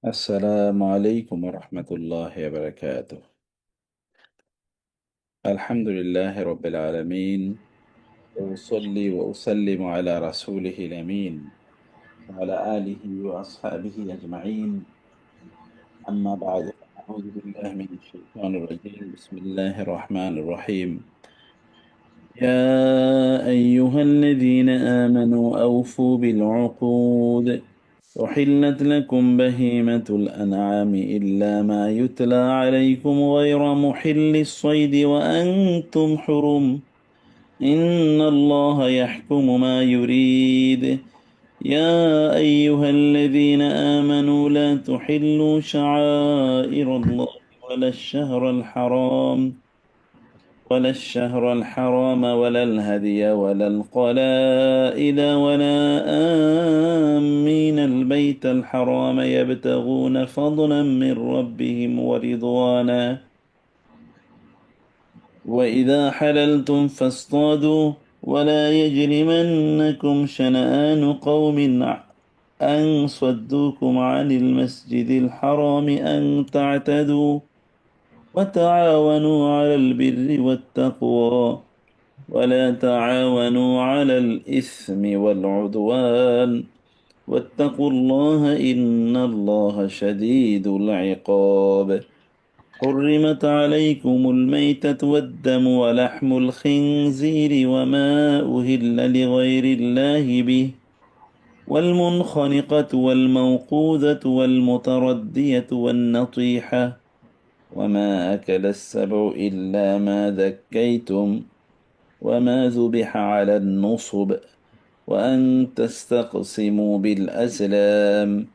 السلام عليكم ورحمة الله وبركاته. الحمد لله رب العالمين، وأصلي وأسلم على رسوله الأمين وعلى آله وأصحابه أجمعين. أما بعد، أعوذ بالله من الشيطان الرجيم. بسم الله الرحمن الرحيم. يا أيها الذين آمنوا أوفوا بالعقود. أحلت لكم بهيمة الأنعام إلا ما يتلى عليكم غير محل الصيد وأنتم حرم. إن الله يحكم ما يريد. يا أيها الذين آمنوا لا تحلوا شعائر الله ولا الشهر الحرام ولا الهدي ولا القلائد ولا آمين البيت الحرام يبتغون فضلا من ربهم ورضوانا. وإذا حللتم فاصطادوا ولا يجرمنكم شنآن قوم أن صدوكم عن المسجد الحرام أن تعتدوا. وتعاونوا على البر والتقوى ولا تعاونوا على الإثم والعدوان. واتقوا الله إن الله شديد العقاب. حرمت عليكم الميتة والدم ولحم الخنزير وما أهل لغير الله به والمنخنقة والموقوذة والمتردية والنطيحة وما أكل السبع إلا ما ذكيتم وما ذبح على النصب وأن تستقسموا بالأزلام،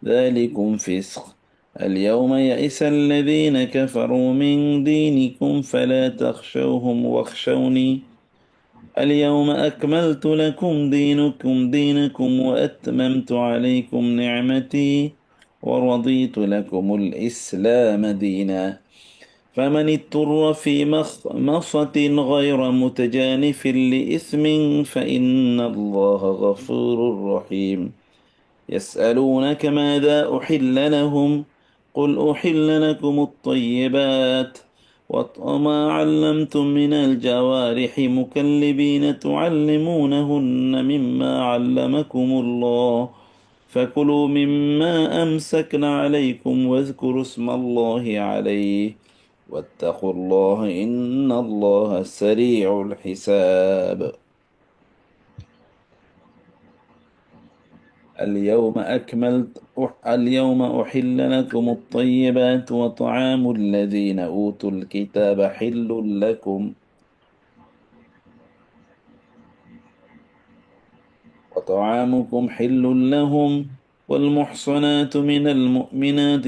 ذلكم فسق. اليوم يئس الذين كفروا من دينكم فلا تخشوهم واخشوني. اليوم أكملت لكم دينكم وأتممت عليكم نعمتي ورضيت لكم الإسلام دينا. فمن اضطر في مخمصة غير متجانف لإثم فإن الله غفور رحيم. يسألونك ماذا أحل لهم قل أحل لكم الطيبات وما علمتم من الجوارح مكلبين تعلمونهن مما علمكم الله فكلوا مما أمسكن عليكم واذكروا اسم الله عليه واتقوا الله إن الله سريع الحساب. اليوم أحل لكم الطيبات وطعام الذين أوتوا الكتاب حل لكم وطعامكم حل لهم والمحصنات من المؤمنات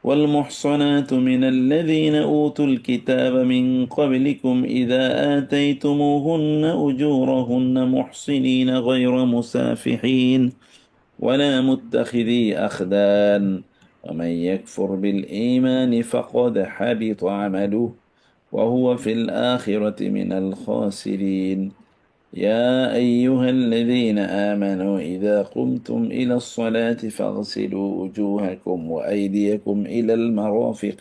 والمحصنات من الذين أوتوا الكتاب من قبلكم إذا آتيتموهن أجورهن محصنين غير مسافحين ولا متخذي أخدان. ومن يكفر بالإيمان فقد حبط عمله وهو في الآخرة من الخاسرين. يا أيها الذين آمنوا إذا قمتم إلى الصلاة فاغسلوا وجوهكم وأيديكم إلى المرافق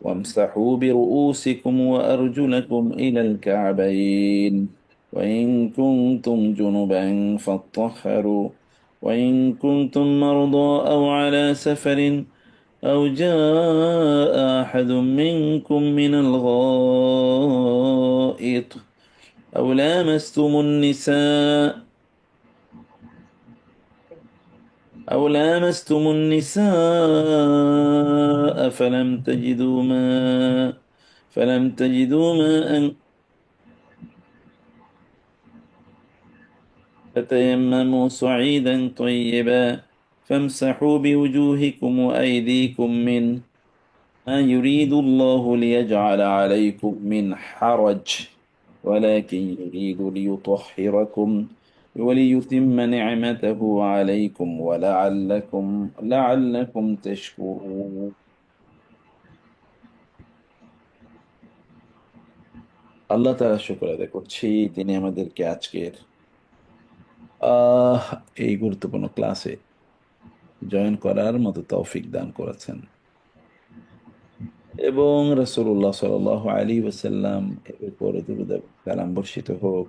وامسحوا برؤوسكم وأرجلكم إلى الكعبين وإن كنتم جنبا فاطهروا وإن كنتم مرضى أو على سفر أو جاء أحد منكم من الغائط أو لامستم النساء فلم تجدوا ماء فتيمموا صعيدا طيبا فامسحوا بوجوهكم وأيديكم منه ما يريد الله ليجعل عليكم من حرج ولكن يريد ليطهركم وليتم نعمته عليكم لعلكم تشكرون. আল্লাহ তাআলা শুকর আদায় করছি, তিনি আমাদেরকে আজকের আহ এই গুরুত্বপূর্ণ ক্লাসে জয়েন করার মতো তৌফিক দান করেছেন এবং রাসূলুল্লাহ সাল্লাল্লাহু আলাইহি ওয়াসাল্লাম এর উপরে দুরূদ এবং সালাম বর্ষিত হোক।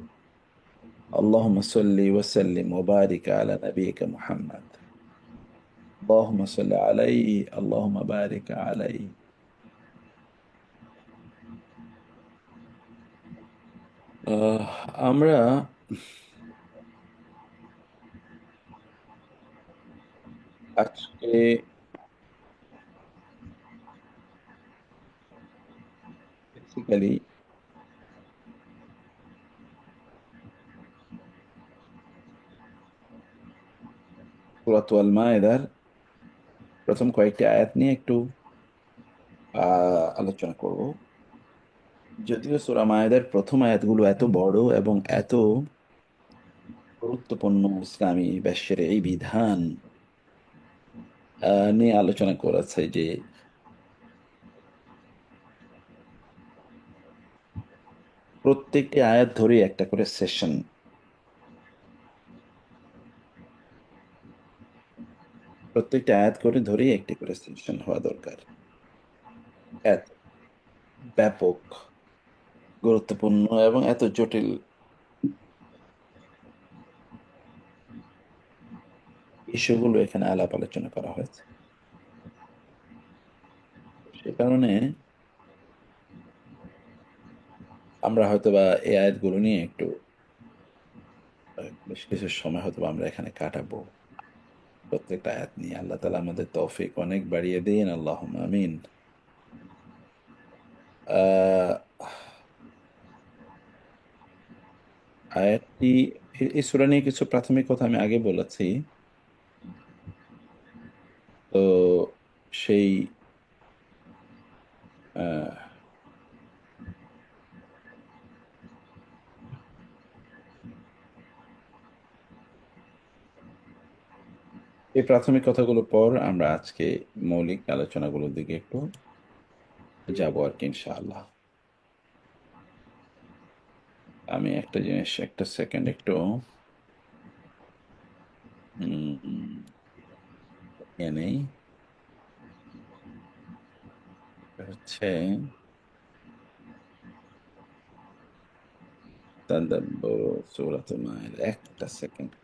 আল্লাহুম্মা সাল্লি ওয়া সাল্লিম ওয়া বারিক আলা নাবিয়িকা মুহাম্মদ। আল্লাহুম্মা সাল্লি আলাইহি আল্লাহুম্মা বারিক আলাইহি। আহ, আমরা আজকে বেসিক্যালি সূরাত আল মায়েদার প্রথম কয়েকটি আয়াত নিয়ে একটু আলোচনা করব। যদিও সূরা মায়েদার প্রথম আয়াতগুলো এত বড় এবং এত গুরুত্বপূর্ণ ইসলামী বা শরঈ বিধান নিয়ে আলোচনা করেছে যে প্রত্যেকটি আয়াত ধরে একটা করে সেশন, প্রত্যেকটি আয়াত করে ধরেই একটি করে সেশন হওয়া দরকার। এত ব্যাপক, গুরুত্বপূর্ণ এবং এত জটিল ইস্যুগুলো এখানে আলাপ আলোচনা করা হয়েছে। সে কারণে আমরা হয়তোবা এই আয়াতগুলো নিয়ে একটু বেশ কিছু সময় হয়তো আমরা এখানে কাটাবো। প্রত্যেকটা আয়াত নিয়ে আল্লাহ তালা আমাদের তৌফিক অনেক বাড়িয়ে দিন, আল্লাহুম্মা আমিন। আহ আয়াতটি, এই সূরা নিয়ে কিছু প্রাথমিক কথা আমি আগে বলেছি। তো সেই আহ, এই প্রাথমিক কথাগুলো পর আমরা আজকে মৌলিক আলোচনাগুলোর দিকে একটু যাবো আর কি, ইনশাআল্লাহ। আমি একটা জিনিস, একটা সেকেন্ড একটু নিয়ে নেই। এটা হচ্ছে তাদাব্বুর সূরাতুল মায়েদা। একটা সেকেন্ড।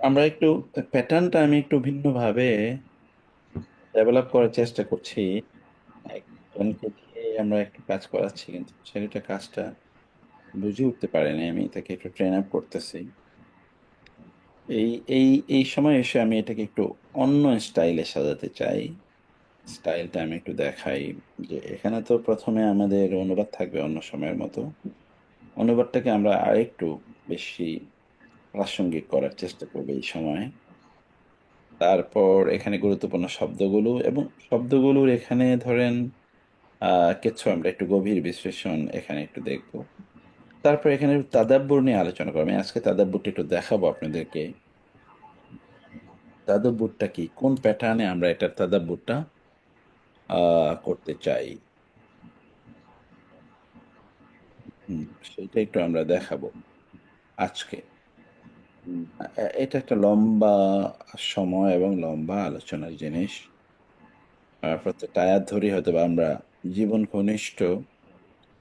আমরা একটু প্যাটার্নটা আমি একটু ভিন্নভাবে ডেভেলপ করার চেষ্টা করছি। একজনকে দিয়ে আমরা একটু কাজ করাচ্ছি, কিন্তু ছেলেটা কাজটা বুঝে উঠতে পারেনি। আমি তাকে একটু ট্রেন আপ করতেছি। এই এই এই সময় এসে আমি এটাকে একটু অন্য স্টাইলে সাজাতে চাই। স্টাইলটা আমি একটু দেখাই যে এখানে তো প্রথমে আমাদের অনুবাদ থাকবে অন্য সময়ের মতো। অনুবাদটাকে আমরা আরেকটু বেশি প্রাসঙ্গিক করার চেষ্টা করবো এই সময়। তারপর এখানে গুরুত্বপূর্ণ শব্দগুলো এবং শব্দগুলোর এখানে ধরেন কিছু আমরা একটু গভীর বিশ্লেষণ এখানে একটু দেখব। তারপর এখানে তাদাব্বুর নিয়ে আলোচনা করবো। আমি আজকে তাদাব্বুরটা একটু দেখাবো আপনাদেরকে। তাদাব্বুরটা কি, কোন প্যাটার্নে আমরা এটা তাদাব্বুরটা করতে চাই। হুম, সেটা একটু আমরা দেখাবো আজকে। এটা একটা লম্বা সময় এবং লম্বা আলোচনার জিনিস। প্রত্যেকটা আয়াত ধরে হয়তো বা আমরা জীবন ঘনিষ্ঠ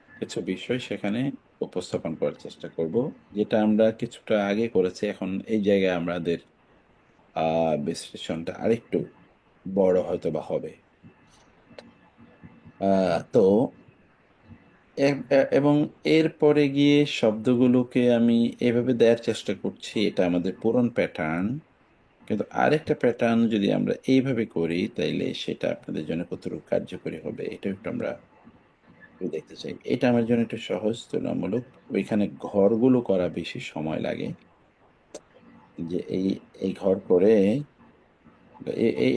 কিছু বিষয় সেখানে উপস্থাপন করার চেষ্টা করব, যেটা আমরা কিছুটা আগে করেছি। এখন এই জায়গায় আমাদের বিশ্লেষণটা আরেকটু বড় হয়তো বা হবে। তো এবং এরপরে গিয়ে শব্দগুলোকে আমি এভাবে দেওয়ার চেষ্টা করছি, এটা আমাদের পুরন প্যাটার্ন। কিন্তু আরেকটা প্যাটার্ন যদি আমরা এইভাবে করি তাইলে সেটা আপনাদের জন্য কতটুকু কার্যকরী হবে, এটা একটু আমরা একটু দেখতে চাই। এটা আমার জন্য একটু সহজ তুলনামূলক। ওইখানে ঘরগুলো করা বেশি সময় লাগে। যে এই এই ঘর করে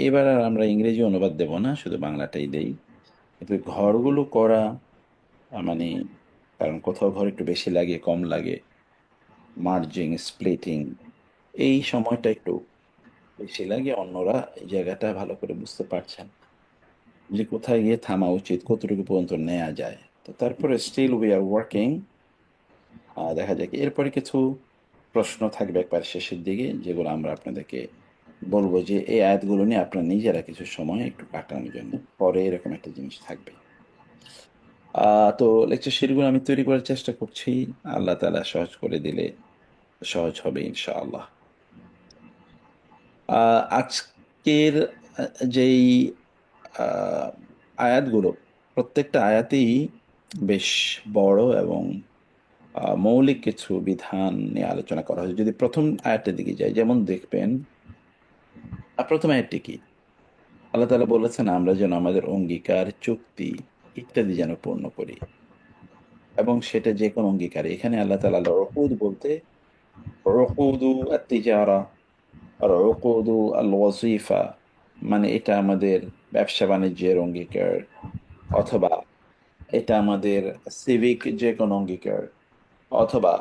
এবার আর আমরা ইংরেজি অনুবাদ দেব না, শুধু বাংলাটাই দেই। কিন্তু ঘরগুলো করা মানে কারণ কোথাও ঘর একটু বেশি লাগে কম লাগে, মার্জিং স্প্লিটিং, এই সময়টা একটু বেশি লাগে, অন্যরা এই জায়গাটা ভালো করে বুঝতে পারছেন যে কোথায় গিয়ে থামা উচিত, কতটুকু পর্যন্ত নেওয়া যায়। তো তারপরে স্টিল উই আর ওয়ার্কিং। দেখা যাক এরপরে কিছু প্রশ্ন থাকবে একবার শেষের দিকে, যেগুলো আমরা আপনাদেরকে বলবো যে এই আয়াতগুলো নিয়ে আপনারা নিজেরা কিছু সময় একটু কাটানোর জন্য, পরে এরকম একটা জিনিস থাকবে। তো লেকচার শিটগুলো আমি তৈরি করার চেষ্টা করছি, আল্লাহ তাআলা সহজ করে দিলে সহজ হবে ইনশাআল্লাহ। আজকের যেই আহ, আয়াতগুলো, প্রত্যেকটা আয়াতেই বেশ বড় এবং মৌলিক কিছু বিধান নিয়ে আলোচনা করা হয়েছে। যদি প্রথম আয়াতের দিকে যাই, যেমন দেখবেন প্রথম আয়াতটি কি, আল্লাহ তাআলা বলেছেন আমরা যেন আমাদের অঙ্গীকার, চুক্তি ইত্যাদি যেন পূর্ণ করি, এবং সেটা যে কোনো অঙ্গীকার। এখানে আল্লাহ তাআলা উকুদ বলতে উকুদু আত-তিজারা আর উকুদু আল-ওয়াজিফা, মানে এটা আমাদের ব্যবসা বাণিজ্যের অঙ্গীকার, অথবা এটা আমাদের সিভিক যে কোনো অঙ্গীকার, অথবা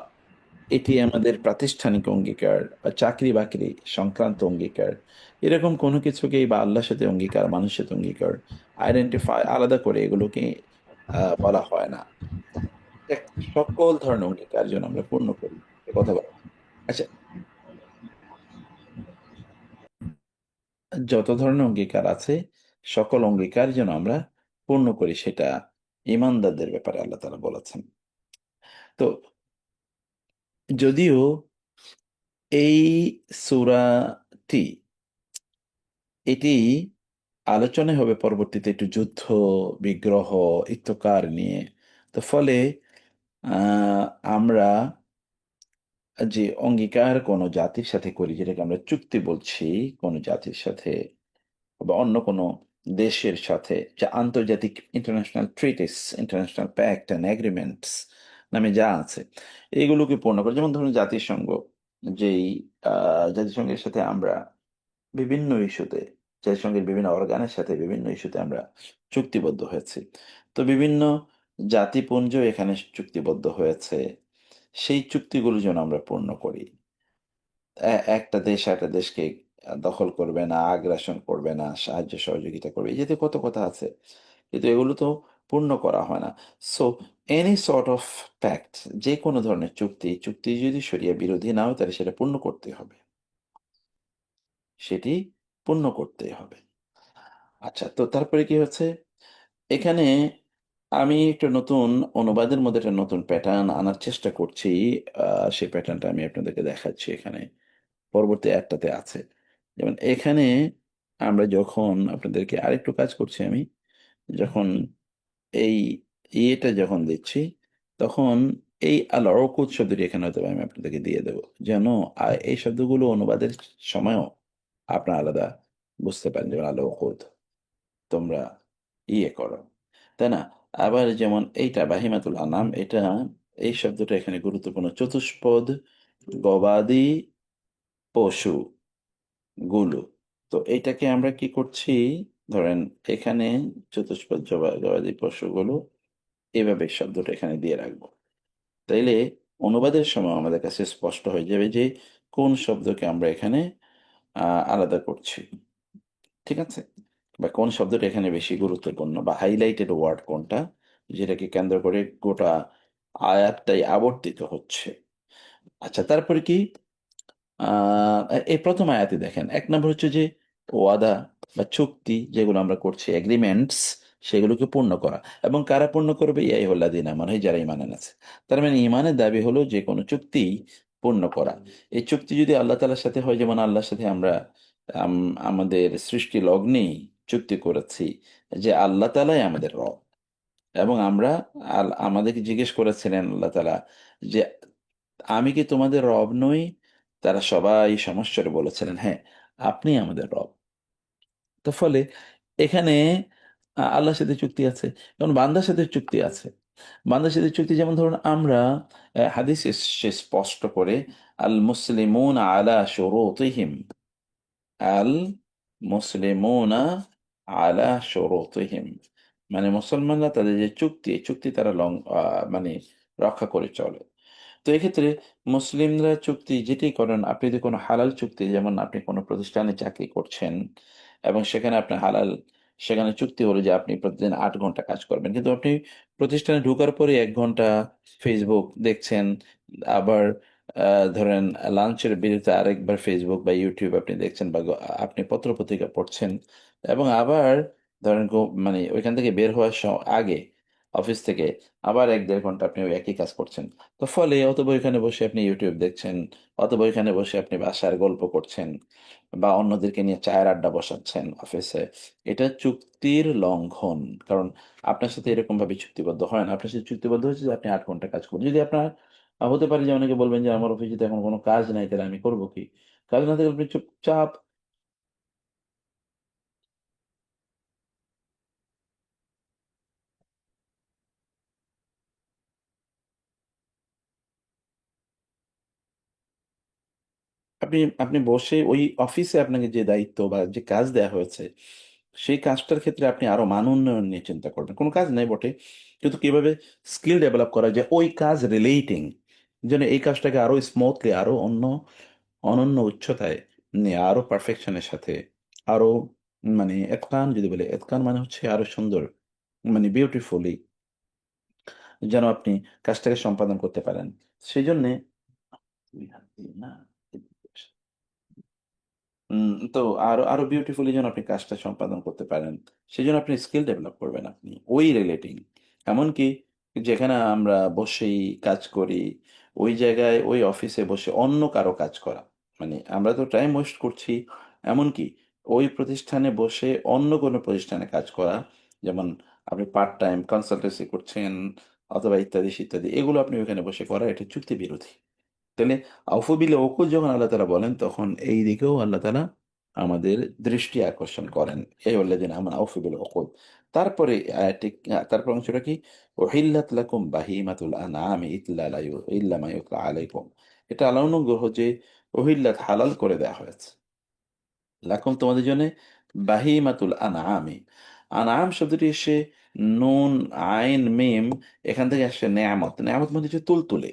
এটি আমাদের প্রাতিষ্ঠানিক অঙ্গীকার বা চাকরি বাকরি সংক্রান্ত অঙ্গীকার। এরকম কোনো কিছুকেই, বা আল্লাহর সাথে অঙ্গীকার, মানুষের সাথে অঙ্গীকার, আইডেন্টিফাই আলাদা করে এগুলোকে বলা হয় না। এক সকল ধরনের অঙ্গীকার যেন আমরা পূর্ণ করি, এ কথা বলা। আচ্ছা, যত ধরনের অঙ্গীকার আছে সকল অঙ্গীকার যেন আমরা পূর্ণ করি, সেটা ইমানদারদের ব্যাপারে আল্লাহ তাআলা বলেছেন। তো যদিও এই সূরাটি, এটি আলোচনা হবে পরবর্তীতে একটু যুদ্ধ, বিগ্রহ, ইত্যকার নিয়ে। তো ফলে আহ, আমরা যে অঙ্গীকার কোনো জাতির সাথে করি, যেটাকে আমরা চুক্তি বলছি, কোনো জাতির সাথে বা অন্য কোনো দেশের সাথে, যে আন্তর্জাতিক international treaties, international pact and agreements নামে যা আছে, এগুলোকে পূর্ণ করে। যেমন ধরুন জাতিসংঘ, যেই জাতিসংঘের সাথে আমরা বিভিন্ন ইস্যুতে, জাতিসংঘের বিভিন্ন অর্গানের সাথে বিভিন্ন ইস্যুতে আমরা চুক্তিবদ্ধ হয়েছি। তো বিভিন্ন জাতিপুঞ্জ এখানে চুক্তিবদ্ধ হয়েছে, সেই চুক্তিগুলো যেন আমরা পূর্ণ করি। একটা দেশ একটা দেশকে দখল করবে না, আগ্রাসন করবে না, সাহায্য সহযোগিতা করবে, এই জাতীয় কত কথা আছে, কিন্তু এগুলো তো পূর্ণ করা হয় না। So any sort of pact, যে কোনো ধরনের চুক্তি, চুক্তি যদি শরিয়া বিরোধী না হয় তাহলে সেটা পূর্ণ করতে হবে, সেটি পূর্ণ করতে হবে। আচ্ছা, তো তারপরে কি হচ্ছে এখানে, আমি একটা নতুন অনুবাদের মধ্যে একটা নতুন প্যাটার্ন আনার চেষ্টা করছি। সেই প্যাটার্নটা আমি আপনাদেরকে দেখাচ্ছি এখানে, পরবর্তী একটাতে আছে। যেমন এখানে আমরা যখন আপনাদেরকে আরেকটু কাজ করছি, আমি যখন এই ইয়েটা যখন দিচ্ছি, তখন এই আল অকুত শব্দটি এখানে হয়তো আমি আপনাদেরকে দিয়ে দেবো, যেন এই শব্দগুলো অনুবাদের সময়ও আপনারা আলাদা বুঝতে পারেন। যেমন আল অকুত, তোমরা ইয়ে করো, তাই না? আবার যেমন এইটা বাহিমাতুল আনাম, এটা এই শব্দটা এখানে গুরুত্বপূর্ণ, চতুষ্পদ গবাদি পশু গুলো। তো এইটাকে আমরা কি করছি, ধরেন এখানে চতুষ্পদ গবাদি পশুগুলো, এভাবে শব্দটা এখানে দিয়ে রাখবো। তাইলে অনুবাদের সময় আমাদের কাছে স্পষ্ট হয়ে যাবে যে কোন শব্দকে আমরা এখানে আলাদা করছি, ঠিক আছে? বা কোন শব্দটা এখানে বেশি গুরুত্বপূর্ণ, বা হাইলাইটেড ওয়ার্ড কোনটা, যেটাকে কেন্দ্র করে গোটা আয়াতটাই আবর্তিত হচ্ছে। আচ্ছা, তারপরে কি, এই প্রথম আয়াতে দেখেন, এক নম্বর হচ্ছে যে ওয়াদা বা চুক্তি যেগুলো আমরা করছি, এগ্রিমেন্টস, সেগুলোকে পূর্ণ করা। এবং কারা পূর্ণ করবে? ইয়াই হল্লাদিনা, মানে যারা ইমান আছে। তার মানে ইমানের দাবি হলো যে কোনো চুক্তি পূর্ণ করা। এই চুক্তি যদি আল্লাহ তাআলার সাথে হয়, যেমন আল্লাহর সাথে আমরা আমাদের সৃষ্টি লগ্নেই চুক্তি করেছি যে আল্লাহ তাআলাই আমাদের রব, এবং আমরা আমাদেরকে জিজ্ঞেস করেছিলেন আল্লাহ তাআলা যে আমি কি তোমাদের রব নই? তারা সবাই সমস্যারে বলেছিলেন, হ্যাঁ, আপনি আমাদের রব। তো ফলে এখানে আল্লাহর সাথে চুক্তি আছে, এবং বান্দার সাথে চুক্তি আছে। বান্দার সাথে চুক্তি, যেমন ধরুন আমরা হাদিস সে স্পষ্ট করে, আল মুসলিমুন আলা শুরুতিহিম, আল মুসলিমুনা আলা শুরুতিহিম, মানে মুসলমানরা তাদের যে চুক্তি, এই চুক্তি তারা মানে রক্ষা করে চলে। তো এক্ষেত্রে মুসলিমরা চুক্তি যেটাই করেন, আপনি যদি কোনো হালাল চুক্তি, যেমন আপনি কোনো প্রতিষ্ঠানে চাকরি করছেন এবং সেখানে আপনার হালাল, সেখানে চুক্তি হলো যে আপনি প্রতিদিন 8 ঘন্টা কাজ করবেন, কিন্তু আপনি প্রতিষ্ঠানে ঢোকার পরে 1 ঘন্টা ফেসবুক দেখছেন, আবার ধরেন লাঞ্চের বিরতিতে আরেকবার ফেসবুক বা ইউটিউব আপনি দেখছেন, বা আপনি পত্রপত্রিকা পড়ছেন, এবং আবার ধরেন মানে ওইখান থেকে বের হওয়ার আগে অফিস থেকে আবার 1-1.5 ঘন্টা আপনি ওই একই কাজ করছেন। তো ফলে অথবা ওইখানে বসে আপনি ইউটিউব দেখছেন, অথবা ওইখানে বসে আপনি বাসার গল্প করছেন, বা অন্যদেরকে নিয়ে চায়ের আড্ডা বসাচ্ছেন অফিসে। এটা চুক্তির লঙ্ঘন। কারণ আপনার সাথে এরকম ভাবে চুক্তিবদ্ধ হয় না, আপনার সাথে চুক্তিবদ্ধ হচ্ছে যে আপনি 8 ঘন্টা কাজ করবেন। যদি আপনার হতে পারে যে অনেকে বলবেন যে আমার অফিসে তো এখন কোনো কাজ নাই, তাহলে আমি করবো কি? কাজ না থাকলে আপনি চুপচাপ আপনি আপনি বসে ওই অফিসে আপনাকে যে দায়িত্ব বা যে কাজ দেওয়া হয়েছে, সেই কাজটার ক্ষেত্রে আপনি আরো মান উন্নয়ন নিয়ে চিন্তা করবেন। কোনো কাজ নেই বটে, কিন্তু কিভাবে স্কিল ডেভেলপ করা যায় ওই কাজ রিলেটিং, যেন এই কাজটাকে আরো স্মুথলি, আরো অনন্য উচ্চতায় নিয়ে, আরো পারফেকশনের সাথে, আরো মানে এতকান, যদি বলে এতকান মানে হচ্ছে আরো সুন্দর, মানে বিউটিফুলি যেন আপনি কাজটাকে সম্পাদন করতে পারেন। সেই জন্যে না, তো আরো আরো বিউটিফুলি যেন আপনি কাজটা সম্পাদন করতে পারেন, সেজন্য আপনি স্কিল ডেভেলপ করবেন আপনি ওই রিলেটিং। এমনকি যেখানে আমরা বসেই কাজ করি, ওই জায়গায় ওই অফিসে বসে অন্য কারো কাজ করা, মানে আমরা তো টাইম ওয়েস্ট করছি। এমনকি ওই প্রতিষ্ঠানে বসে অন্য কোনো প্রতিষ্ঠানে কাজ করা, যেমন আপনি পার্ট টাইম কনসালটেন্সি করছেন অথবা ইত্যাদি ইত্যাদি, এগুলো আপনি ওইখানে বসে করা, এটা চুক্তি বিরোধী। তাহলে আউফু ওকুল যখন আল্লাহ তালা বলেন, তখন এই দিকেও আল্লাহ তালা আমাদের দৃষ্টি আকর্ষণ করেন। এই দিন আমার আউফু ওকুল। তারপরে আয়াতটি, তারপর অংশটা কি, ওহিল্লাত লাকুম বাহিমাতুল আনআমি ইল্লা মা ইউতলা আলাইকুম। এটা আল্লাহ অনুগ্রহ যে ওহিল্লাত হালাল করে দেওয়া হয়েছে, লাকুম তোমাদের জন্য, বাহিমাতুল আনআমি। আনআম শব্দটি এসে নুন আইন মিম, এখান থেকে আসছে নেয়ামত। নেয়ামত মানে হচ্ছে তুলতুলে,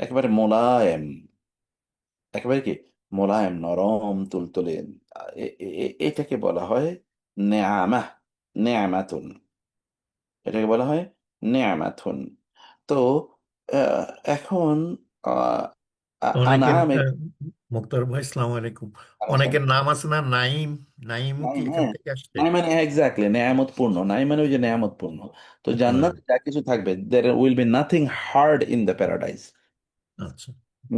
একেবারে মোলায়েম, একেবারে কি মোলায়েম নরম তুলতুলে। এটাকে বলা হয় নেয়ামা, নেয়ামাতুন, এটাকে বলা হয় নেয়ামাতুন। তো আহ, এখন আহ, অনেকের আনাম মুক্তার ভাই, সালাম আলাইকুম। আলাইকুম। অনেকের নাম আছে না, নাইম। নাইমও কি নাইম, এখান হ্যাঁ। থেকে আসছে? নাই মানে এক্স্যাক্টলি নেয়ামত পূর্ণ, নাই মানে ওই যে নেয়ামত পূর্ণ। তো হ্যাঁ। জান্নাতে যা কিছু থাকবে, there will be nothing hard in the paradise, আচ্ছা।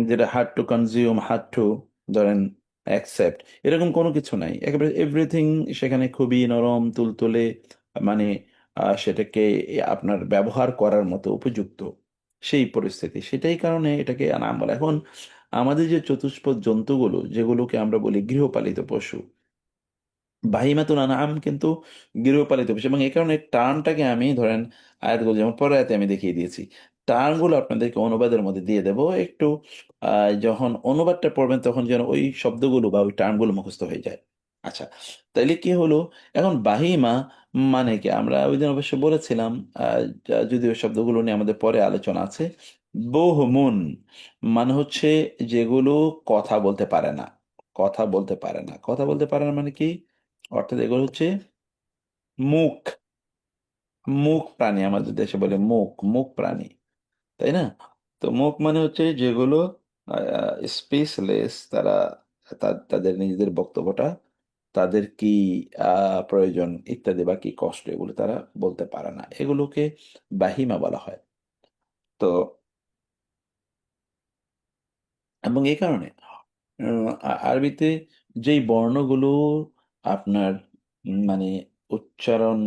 যেটা hard to consume, hard to ধরেন অ্যাকসেপ্ট, এরকম কোনো কিছু নাই। একেবারে এভরিথিং সেখানে খুবই নরম তুলতুলে, মানে সেটাকে আপনার ব্যবহার করার মতো উপযুক্ত সেই পরিস্থিতি, সেটাই কারণে এটাকে নাম বলে। এখন আমাদের যে চতুষ্পদ জন্তুগুলো, যেগুলোকে আমরা বলি গৃহপালিত পশু, বাহিমাতুল আনআম কিন্তু গৃহপালিত পশু, এবং এই কারণে টার্মটাকে আমি ধরেন আয়াতগুলো যেমন পরে আয়াতে আমি দেখিয়ে দিয়েছি, টার্মগুলো আপনাদেরকে অনুবাদের মধ্যে দিয়ে দেবো একটু। যখন অনুবাদটা পড়বেন তখন যেন ওই শব্দগুলো বা ওই টার্মগুলো মুখস্থ হয়ে যায়। আচ্ছা, তাইলে কি হলো, এখন বাহিমা মানে কি, আমরা ওই দিন অবশ্য বলেছিলাম, যদিও শব্দগুলো নিয়ে আমাদের পরে আলোচনা আছে। বহুমুন মানে হচ্ছে যেগুলো কথা বলতে পারে না, কথা বলতে পারে না, কথা বলতে পারে না মানে কি, অর্থাৎ এগুলো হচ্ছে মুখ, মুখ প্রাণী, আমাদের দেশে বলে মুখ, মুখ প্রাণী, তাই না? তো মুখ মানে হচ্ছে যেগুলো স্পেসলেস, তারা তাদের নিজেদের বক্তব্যটা, তাদের কি প্রয়োজন ইত্যাদি বা কি কষ্ট, এগুলো তারা বলতে পারে না, এগুলোকে বাহিমা বলা হয়। তো এবং এই কারণে আরবিতে যেই বর্ণগুলো আপনার মানে উচ্চারণ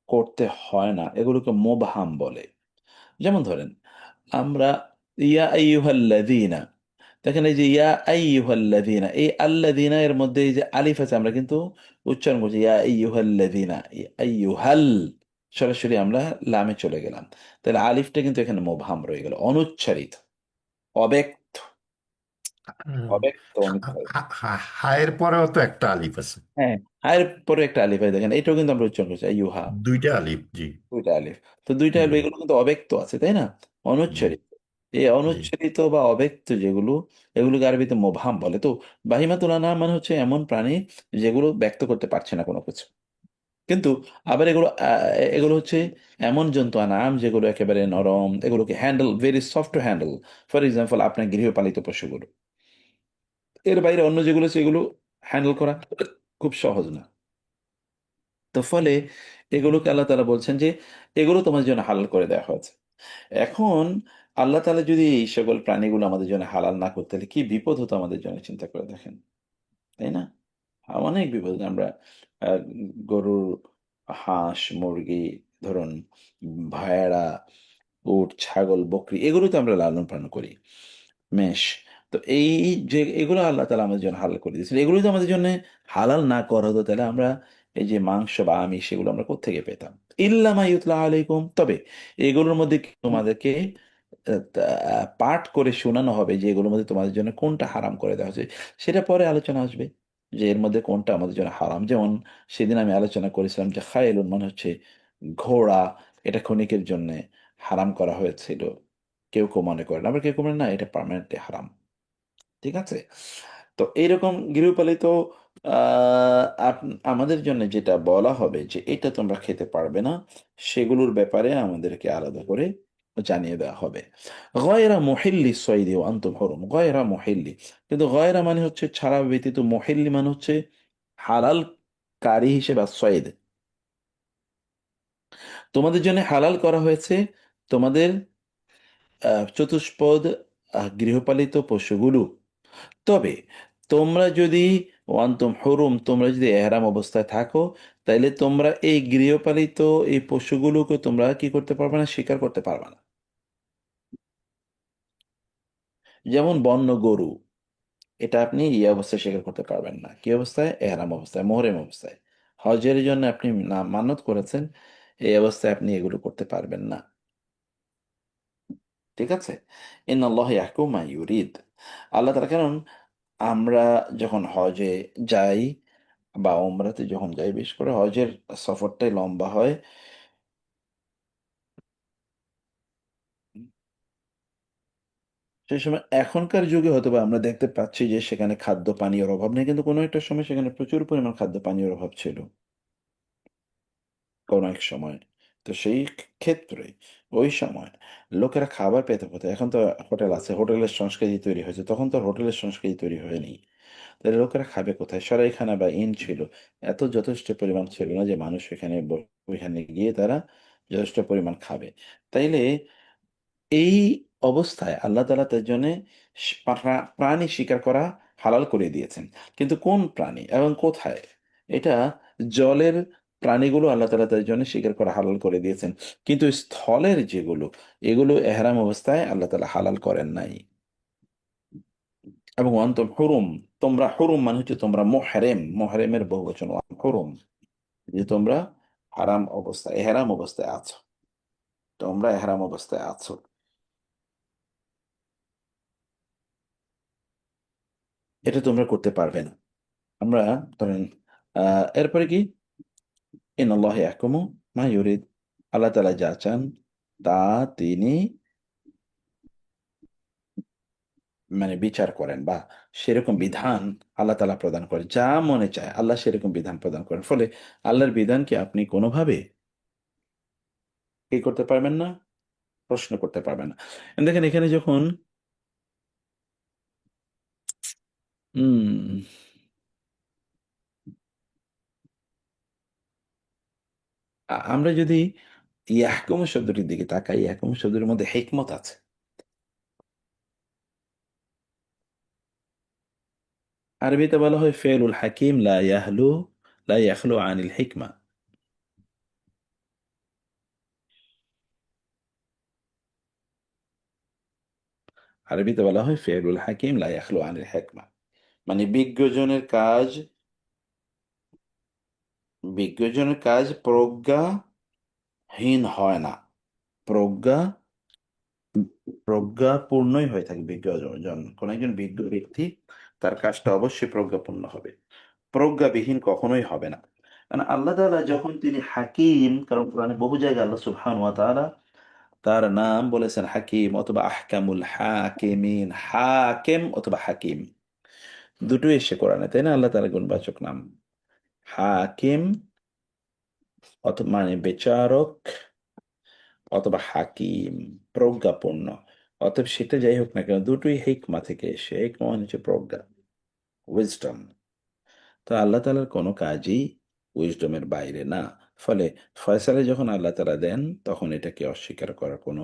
করতে হয় না, এগুলোকে মোবহাম বলে। যেমন ধরেন আমরা ইয়া আইয়ুহাল্লাযীনা, দেখেন এই যে ইয়া আইয়ুহাল্লাযীনা, এই আল্লাযীনা এর মধ্যে এই যে আলিফ আছে, আমরা কিন্তু উচ্চারণ করছি ইয়া আইয়ুহাল্লাযীনা, আইয়ুহাল, সরাসরি আমরা লামে চলে গেলাম, তাহলে আলিফটা কিন্তু এখানে মোবহাম রয়ে গেল, অনুচ্চারিত, অব্যক্ত, হুম। অব্যক্ত অনুচ্চারিত। হায়ের পরেও তো একটা আলিফ আছে। হ্যাঁ, আর পরে একটা আলিফ হয়, দেখেন এটাও কিন্তু আমরা উচ্চারণ করছি ইউহা, দুইটা আলিফ, জি। দুইটা আলিফ। তো দুইটা জি। আলিফ, এগুলো কিন্তু অব্যক্ত আছে, তাই না? জি। অনুচ্চারিত। এই জি। অনুচ্চারিত বা অব্যক্ত যেগুলো, এগুলোকে আরবিতে মোবহাম বলে। তো বাহিমাতুল আনআম মানে হচ্ছে এমন প্রাণী যেগুলো ব্যক্ত করতে পারছে না কোনো কিছু। কিন্তু আবার এগুলো এগুলো হচ্ছে এমন জন্তু আনাম যেগুলো একেবারে নরম, এগুলোকে handle, very soft to handle. For example, আপনার গৃহপালিত পশুগুলো, এর বাইরে অন্য যেগুলো সেগুলো হ্যান্ডেল করা খুব সহজ না। তো ফলে এগুলোকে আল্লাহ তাআলা বলছেন যে এগুলো তোমার জন্য হালাল করে দেওয়া হয়েছে। এখন আল্লাহ তাআলা যদি এই সকল প্রাণীগুলো আমাদের জন্য হালাল না করতে, তাহলে কি বিপদ হতো আমাদের জন্য, চিন্তা করে দেখেন, তাই না? অনেক বিপদ। আমরা আহ, গরুর, হাঁস, মুরগি, ধরুন ভেড়া, উট, ছাগল, বকরি, এগুলো তো আমরা লালন পালন করি, মেষ। তো এই যে এগুলো আল্লাহ তালা আমাদের জন্য হালাল করে দিয়েছেন, এগুলো তো আমাদের জন্য হালাল না করা হতো, তাহলে আমরা এই যে মাংস বা আমিষ সেগুলো আমরা কোত্থেকে পেতাম? ইল্লামা ইউতলা আলাইকুম, তবে এগুলোর মধ্যে কি তোমাদেরকে পাঠ করে শোনানো হবে যে এগুলোর মধ্যে তোমাদের জন্য কোনটা হারাম করে দেওয়া হয়েছে। সেটা পরে আলোচনা আসবে যে এর মধ্যে কোনটা আমাদের জন্য হারাম। যেমন সেদিন আমি আলোচনা করেছিলাম যে খায়লুন মানে হচ্ছে ঘোড়া, এটা ক্ষণিকের জন্য হারাম করা হয়েছিল, কেউ কেউ মনে করেন, আবার কেউ কেউ মনে না এটা পার্মানেন্টলি হারাম। ঠিক আছে? তো এইরকম গৃহপালিত আমাদের জন্য যেটা বলা হবে যে এটা তোমরা খেতে পারবে না, সেগুলোর ব্যাপারে আমাদেরকে আলাদা করে জানিয়ে দেওয়া হবে। গয়রা মহিল্লি সৈদি ও আনতুম হরুম, গয়রা মহিল্লি, কিন্তু গয়রা মানে হচ্ছে ছাড়া, ব্যতীত, মহিল্লি মানে হচ্ছে হালাল কারী হিসেবে সৈদ, তোমাদের জন্য হালাল করা হয়েছে তোমাদের চতুষ্পদ গৃহপালিত পশুগুলো। তবে তোমরা যদি ওয়ান্তুম হুরুম, তোমরা যদি এহরাম অবস্থায় থাকো, তাইলে তোমরা এই গৃহপালিত এই পশুগুলোকে তোমরা কি করতে পারবে না, শিকার করতে পারবে না। যেমন বন্য গরু, এটা আপনি এই অবস্থায় শিকার করতে পারবেন না। কি অবস্থায়? এহরাম অবস্থায়, মোহরেম অবস্থায়। হজের জন্য আপনি না মান্নত করেছেন, এই অবস্থায় আপনি এগুলো করতে পারবেন না। ঠিক আছে? ইন্নাল্লাহ ইয়াহকুমু মা ইউরিদ, আল্লাহ তাআলা, কারণ আমরা যখন হজে যাই বা ওমরাতে যখন যাই, বিশেষ করে হজের সফরটাই লম্বা হয়, সেই সময় এখনকার যুগে হয়তো বা আমরা দেখতে পাচ্ছি যে সেখানে খাদ্য পানীয়র অভাব নেই, কিন্তু কোনো একটা সময় সেখানে প্রচুর পরিমাণ খাদ্য পানীয়র অভাব ছিল, কোনো এক সময়। তো সেই ক্ষেত্রে ওই সময় লোকেরা খাবার পেতে কোথায়? এখন তো হোটেল আছে, হোটেলের সংস্কৃতি তৈরি হয়েছে, তখন তো আর হোটেলের সংস্কৃতি তৈরি হয়নি। তাহলে লোকেরা খাবে কোথায়? সরাইখানা বা ইন ছিল, এত যথেষ্ট পরিমাণ ছিল না যে মানুষ ওইখানে গিয়ে তারা যথেষ্ট পরিমাণ খাবে। তাইলে এই অবস্থায় আল্লাহ তাআলা তার জন্য প্রাণী শিকার করা হালাল করে দিয়েছেন। কিন্তু কোন প্রাণী এবং কোথায়? এটা জলের প্রাণীগুলো আল্লাহ তাআলা তার জন্য শিকার করা হালাল করে দিয়েছেন। কিন্তু স্থলের যেগুলো, এগুলো এহরাম অবস্থায় আল্লাহ তাআলা হালাল করেন নাই। এবং অন্তম হুরুম, তোমরা হুরুম মানে হচ্ছে তোমরা মোহরেম, মোহরেমের বহুবচন হুরুম, যে তোমরা হারাম অবস্থায়, এহরাম অবস্থায় আছো, তোমরা এহরাম অবস্থায় আছো, এটা তোমরা করতে পারবে না। আমরা ধরেন এরপরে কি, ইন্নাল্লাহ ইয়াহকুমু মা ইউরিদ, আল্লাহ তাআলা যা চান তা তিনি মানে বিচার করেন, বা সেরকম বিধান আল্লাহ তাআলা প্রদান করেন, যা মনে চায় আল্লাহ সেরকম বিধান প্রদান করেন। ফলে আল্লাহর বিধানকে আপনি কোনোভাবে কি করতে পারবেন না, প্রশ্ন করতে পারবেন না। দেখেন এখানে যখন উম আমরা যদি ইয়াহকুম শব্দটির দিকে তাকাই, ইয়াহকুম শব্দের মধ্যে হিকমত আছে। আরবিতে বলা হয় ফেলুল হাকিম লা ইয়াখলু আনিল হিকমা। আরবিতে বলা হয় ফেলুল হাকিম লা ইয়াখলু আনিল হিকমা, মানে বিজ্ঞজনের কাজ প্রজ্ঞাহীন হয় না। প্রজ্ঞা প্রজ্ঞাপূর্ণই হয়ে থাকে বিজ্ঞজন। কোন একজন বিজ্ঞ ব্যক্তি, তার কাজটা অবশ্যই প্রজ্ঞাপূর্ণ হবে। প্রজ্ঞাবিহীন কখনোই হবে না। কারণ আল্লাহ তাআলা যখন তিনি হাকিম, কারণ কোরআনে বহু জায়গায় আল্লাহ সুবহানাহু ওয়া তাআলা তার নাম বলেছেন হাকিম অথবা আহকামুল হাকিমিন, হাকিম অথবা হাকিম দুটোই এসে কোরআনে, তাই না? আল্লাহ তাআলা গুণবাচক নাম হাকিম অথবা মানে বিচারক, অথবা হাকিম প্রজ্ঞাপূর্ণ। অতএব সেটা যাই হোক না কেন, দুটোই হিকমা থেকে এসে, হিকমা মানে হচ্ছে প্রজ্ঞা, উইজডম। তো আল্লাহ তাআলার কোনো কাজই উইজডমের বাইরে না। ফলে ফয়সালা যখন আল্লাহ তাআলা দেন, তখন এটাকে অস্বীকার করার কোনো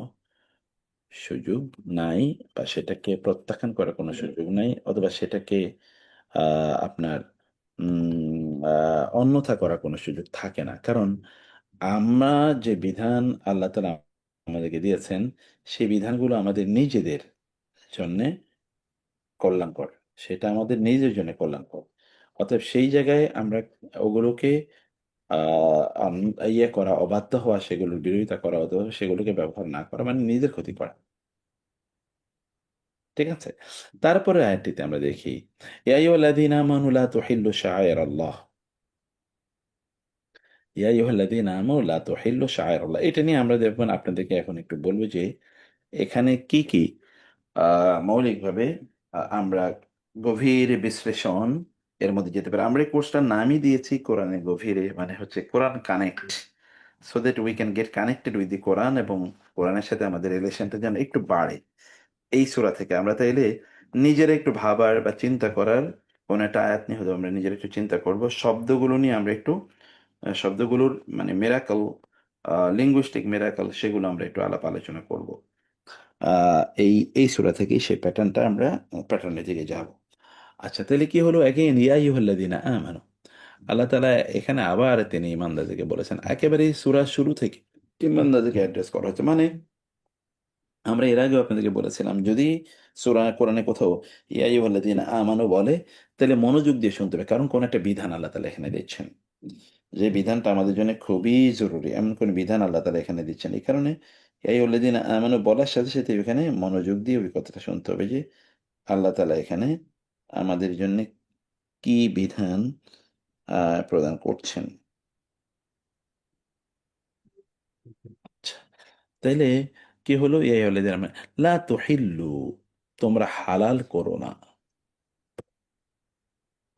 সুযোগ নাই, বা সেটাকে প্রত্যাখ্যান করার কোনো সুযোগ নাই, অথবা সেটাকে আপনার অন্যথা করার কোনো সুযোগ থাকে না। কারণ আমরা যে বিধান আল্লাহ তাআলা আমাদেরকে দিয়েছেন, সেই বিধানগুলো আমাদের নিজেদের জন্যে কল্যাণকর, সেটা আমাদের নিজের জন্য কল্যাণকর। অতএব সেই জায়গায় আমরা ওগুলোকে ইয়ে করা, অবাধ্য হওয়া, সেগুলোর বিরোধিতা করা, অথবা সেগুলোকে ব্যবহার না করা মানে নিজের ক্ষতি করা। ঠিক আছে? তারপরে আয়াতটিতে আমরা দেখি, ইয়া আইয়ুহাল্লাযীনা আমানু লা তুহিল্লু শাআইরাল্লাহ, ইয়া আইয়ুহাল্লাযীনা আমানু লা তুহিল্লু শাআইরাল্লাহ। এটা নিয়ে আমরা দেখবেন আপনাদেরকে এখন একটু বলবো যে এখানে কি কি মৌলিকভাবে আমরা গভীর বিশ্লেষণ এর মধ্যে যেতে পারি। আমরা এই কোর্সটার নামই দিয়েছি কোরআনের গভীরে, মানে হচ্ছে Quran connect, so that we can get connected with the Quran, এবং কোরআনের সাথে আমাদের রিলেশনটা যেন একটু বাড়ে। এই সূরা থেকে আমরা তাইলে নিজেরা একটু ভাবার বা চিন্তা করার, কোন একটা আয়াত নিয়ে হয়তো আমরা নিজেরা একটু চিন্তা করব, শব্দগুলো নিয়ে আমরা একটু শব্দগুলোর মানে মেরাকল, লিঙ্গুইস্টিক মেরাকল, সেগুলো আমরা একটু আলাপ আলোচনা করব। এই এই সূরা থেকেই সেই প্যাটার্নটা আমরা প্যাটার্নের দিকে যাব। আচ্ছা, তাহলে কি হলো? এগেইন ইয়া আইয়ুহাল্লাযীনা আমানু, আল্লাহ তাআলা এখানে আবার তিনি ঈমানদারদেরকে বলেছেন, একেবারে সূরার শুরু থেকে ঈমানদারদেরকে অ্যাড্রেস করা হচ্ছে। মানে আমরা এর আগেও আপনাদেরকে বলেছিলাম, যদি সূরা কোরআনে কোথাও ইয়া আইয়ুহাল্লাযীনা আমানু বলে, তাহলে মনোযোগ দিয়ে শুনতে হবে, কারণ কোন একটা বিধান আল্লাহ তাআলা এখানে দিচ্ছেন, যে বিধানটা আমাদের জন্য খুবই জরুরি, এমন কোন বিধান আল্লাহ তাআলা এখানে দিচ্ছেন। এই কারণে ইয়া আইয়ুহাল্লাযীনা আমানু বলার সাথে সাথে এখানে মনোযোগ দিয়ে ওই কথাটা শুনতে হবে, যে আল্লাহ তাআলা এখানে আমাদের জন্য কি বিধান প্রদান করছেন। আচ্ছা, তাইলে কি হলো? ইয়া আইয়ুহাল্লাযীনা আমানু লা তুহিল্লু, তোমরা হালাল করো না,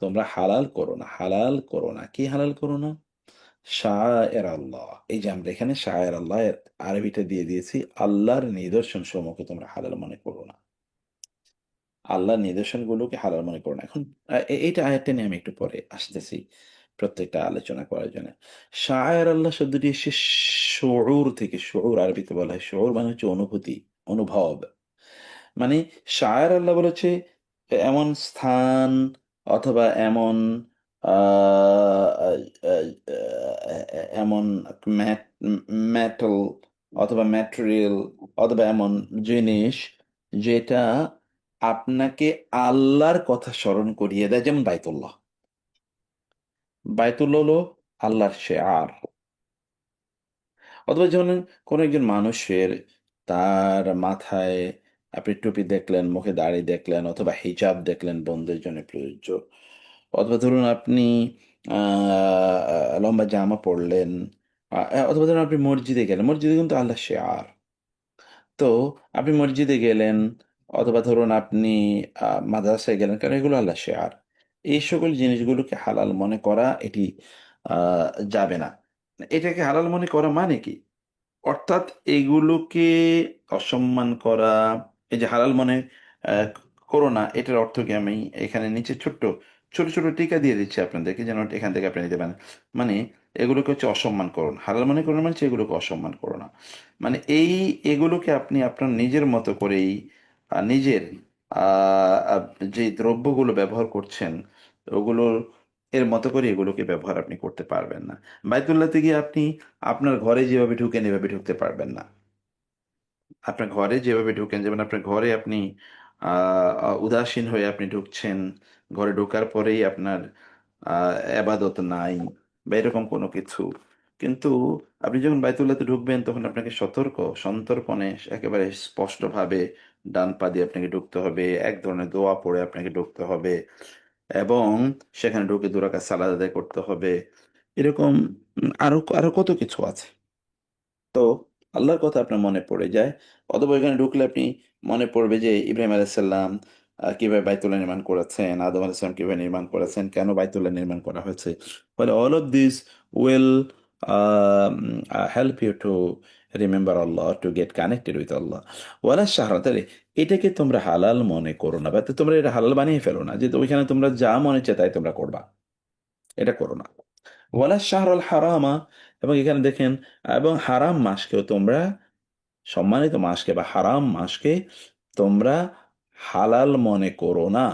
তোমরা হালাল করো না, হালাল করো না। কি হালাল করো না? শায়ের আল্লাহ। এই যে আমরা এখানে শায়ের আল্লাহ এর আরবিটা দিয়ে দিয়েছি, আল্লাহর নিদর্শন সমূহকে তোমরা হালাল মনে করো না, আল্লাহর নিদর্শনগুলোকে হালাল মনে করো না। এখন এইটা আয়াতটা নিয়ে আমি একটু পরে আসতেছি প্রত্যেকটা আলোচনা করার জন্য। শায়ের আল্লাহ শব্দটি এসে শুউর থেকে, শুউর আরবিতে বলা হয়, শুউর মানে হচ্ছে অনুভূতি, অনুভব। মানে শায়ের আল্লাহ বলেছে এমন স্থান, অথবা এমন আহ, আহ, এমন মেটাল, অথবা ম্যাটেরিয়াল, অথবা এমন জিনিস যেটা আপনাকে আল্লাহর কথা স্মরণ করিয়ে দেয়, যেমন বাইতুল্লাহ। বাইতুল্লাহ হলো আল্লাহর শেয়ার। অথবা যেমন কোনো একজন মানুষের, তার মাথায় আপনি টুপি দেখলেন, মুখে দাড়ি দেখলেন, অথবা হিজাব দেখলেন, বোনদের জন্য প্রযোজ্য। অথবা ধরুন আপনি লম্বা জামা পরলেন, অথবা ধরুন আপনি মসজিদে গেলেন, মসজিদে কিন্তু আল্লাহ শেয়ার। তো আপনি মসজিদে গেলেন, অথবা ধরুন আপনি মাদ্রাসায় গেলেন, কারণ এগুলো আল্লাহ শেয়ার। এই সকল জিনিসগুলোকে হালাল মনে করা, এটি আহ, যাবে না। এটাকে হালাল মনে করা মানে কি? অর্থাৎ এগুলোকে অসম্মান করা। এই যে হালাল মনে আহ, করো না, এটার অর্থ কি? আমি এখানে নিচে ছোট্ট ছোট ছোট টিকা দিয়ে দিচ্ছি আপনাদেরকে, যেন এখান থেকে আপনি নিতে পারেন। মানে এগুলোকে হচ্ছে অসম্মান করো না, হালাল মনে করো না মানে হচ্ছে এগুলোকে অসম্মান করো না। মানে এগুলোকে আপনি আপনার নিজের মতো করেই নিজের আহ, আহ, যে দ্রব্যগুলো ব্যবহার করছেন, ওগুলোর এর মতো করে এগুলোকে ব্যবহার আপনি করতে পারবেন না। বাইতুল্লাহতে গিয়ে আপনি আপনার ঘরে যেভাবে ঢুকেন এভাবে ঢুকতে পারবেন না। আপনার ঘরে যেভাবে ঢুকেন, যেমন আপনার ঘরে আপনি উদাসীন হয়ে আপনি ঢুকছেন, ঘরে ঢোকার পরেই আপনার আবাদত নাই, বা এরকম কোনো কিছু। কিন্তু আপনি যখন বাইতুল্লাহতে ঢুকবেন, তখন আপনাকে সন্তর্পণে একেবারে স্পষ্টভাবে ডান পা দিয়ে আপনাকে ঢুকতে হবে, এক ধরনের দোয়া পড়ে আপনাকে ঢুকতে হবে। এবং সেখানে ঢুকে 2 রাকাত সালাত আদায় করতে হবে। এরকম আরো আরো কত কিছু আছে। তো আল্লাহর কথা আপনার মনে পড়ে যায়, অথবা এখানে ঢুকলে আপনি মনে পড়বে যে ইব্রাহিম আলাইসাল্লাম কিভাবে বাইতুল্লাহ নির্মাণ করেছেন, আদম আলাইসাল্লাম কিভাবে নির্মাণ করেছেন, কেন বাইতুল্লাহ নির্মাণ করা হয়েছে। ফলে all of this will help you to remember Allah, to get connected with Allah. ওয়ালা শাহরা, তাহলে এটাকে তোমরা হালাল মনে করো না, বা তোমরা এটা হালাল বানিয়ে ফেলো না যে ওইখানে তোমরা যা মনে চায় তাই তোমরা করবা, এটা করো না। ওয়ালা শাহরুল হারামা, এবং এখানে দেখেন, এবং হারাম মাসকেও তোমরা, সম্মানিত মাসকে বা হারাম মাসকে তোমরা হালাল মনে করো না।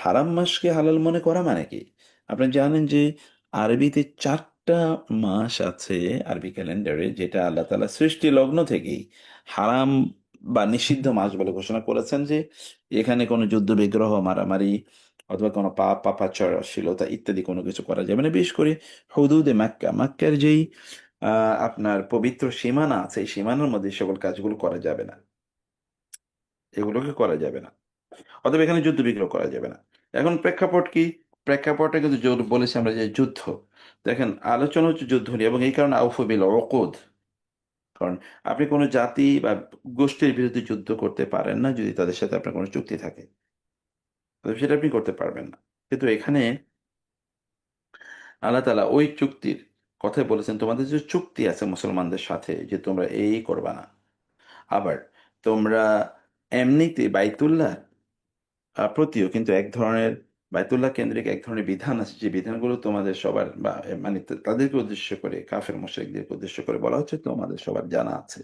হারাম মাসকে হালাল মনে করা মানে কি? আপনি জানেন যে আরবিতে 4টা মাস আছে আরবি ক্যালেন্ডারে, যেটা আল্লাহ তাআলা সৃষ্টি লগ্ন থেকেই হারাম বা নিষিদ্ধ মাস বলে ঘোষণা করেছেন, যে এখানে কোনো যুদ্ধ বিগ্রহ, মারামারি অথবা কোনো পাপাচারশীলতা ইত্যাদি কোনো কিছু করা যাবে না। বিশেষ করে হুদুদে মাক্কা, মাক্কার যেই আপনার পবিত্র সীমানা আছে, এই সীমানার মধ্যে এই সকল কাজগুলো করা যাবে না, এগুলোকে করা যাবে না। অতএব এখানে যুদ্ধ বিগ্রহ করা যাবে না। এখন প্রেক্ষাপট কি? প্রেক্ষাপটে কিন্তু জোর বলেছি আমরা যে যুদ্ধ। দেখেন, আলোচনা হচ্ছে যুদ্ধ নিয়ে, এবং এই কারণে আউফু বিল উকুদ। কারণ আপনি কোনো জাতি বা গোষ্ঠীর বিরুদ্ধে যুদ্ধ করতে পারেন না যদি তাদের সাথে আপনার কোনো চুক্তি থাকে, তবে সেটা আপনি করতে পারবেন না। কিন্তু এখানে আল্লাহ তাআলা ওই চুক্তির কথাই বলেছেন, তোমাদের যে চুক্তি আছে মুসলমানদের সাথে যে তোমরা এই করবা না। আবার তোমরা এমনিতে বাইতুল্লাহ প্রতিও কিন্তু এক ধরনের, বায়তুল্লাহ কেন্দ্রিক এক ধরনের বিধান আছে, যে বিধানগুলো তোমাদের সবার বা মানে তাদেরকে উদ্দেশ্য করে, কাফের মুশরিকদেরকে উদ্দেশ্য করে বলা হচ্ছে, তোমাদের সবার জানা আছে।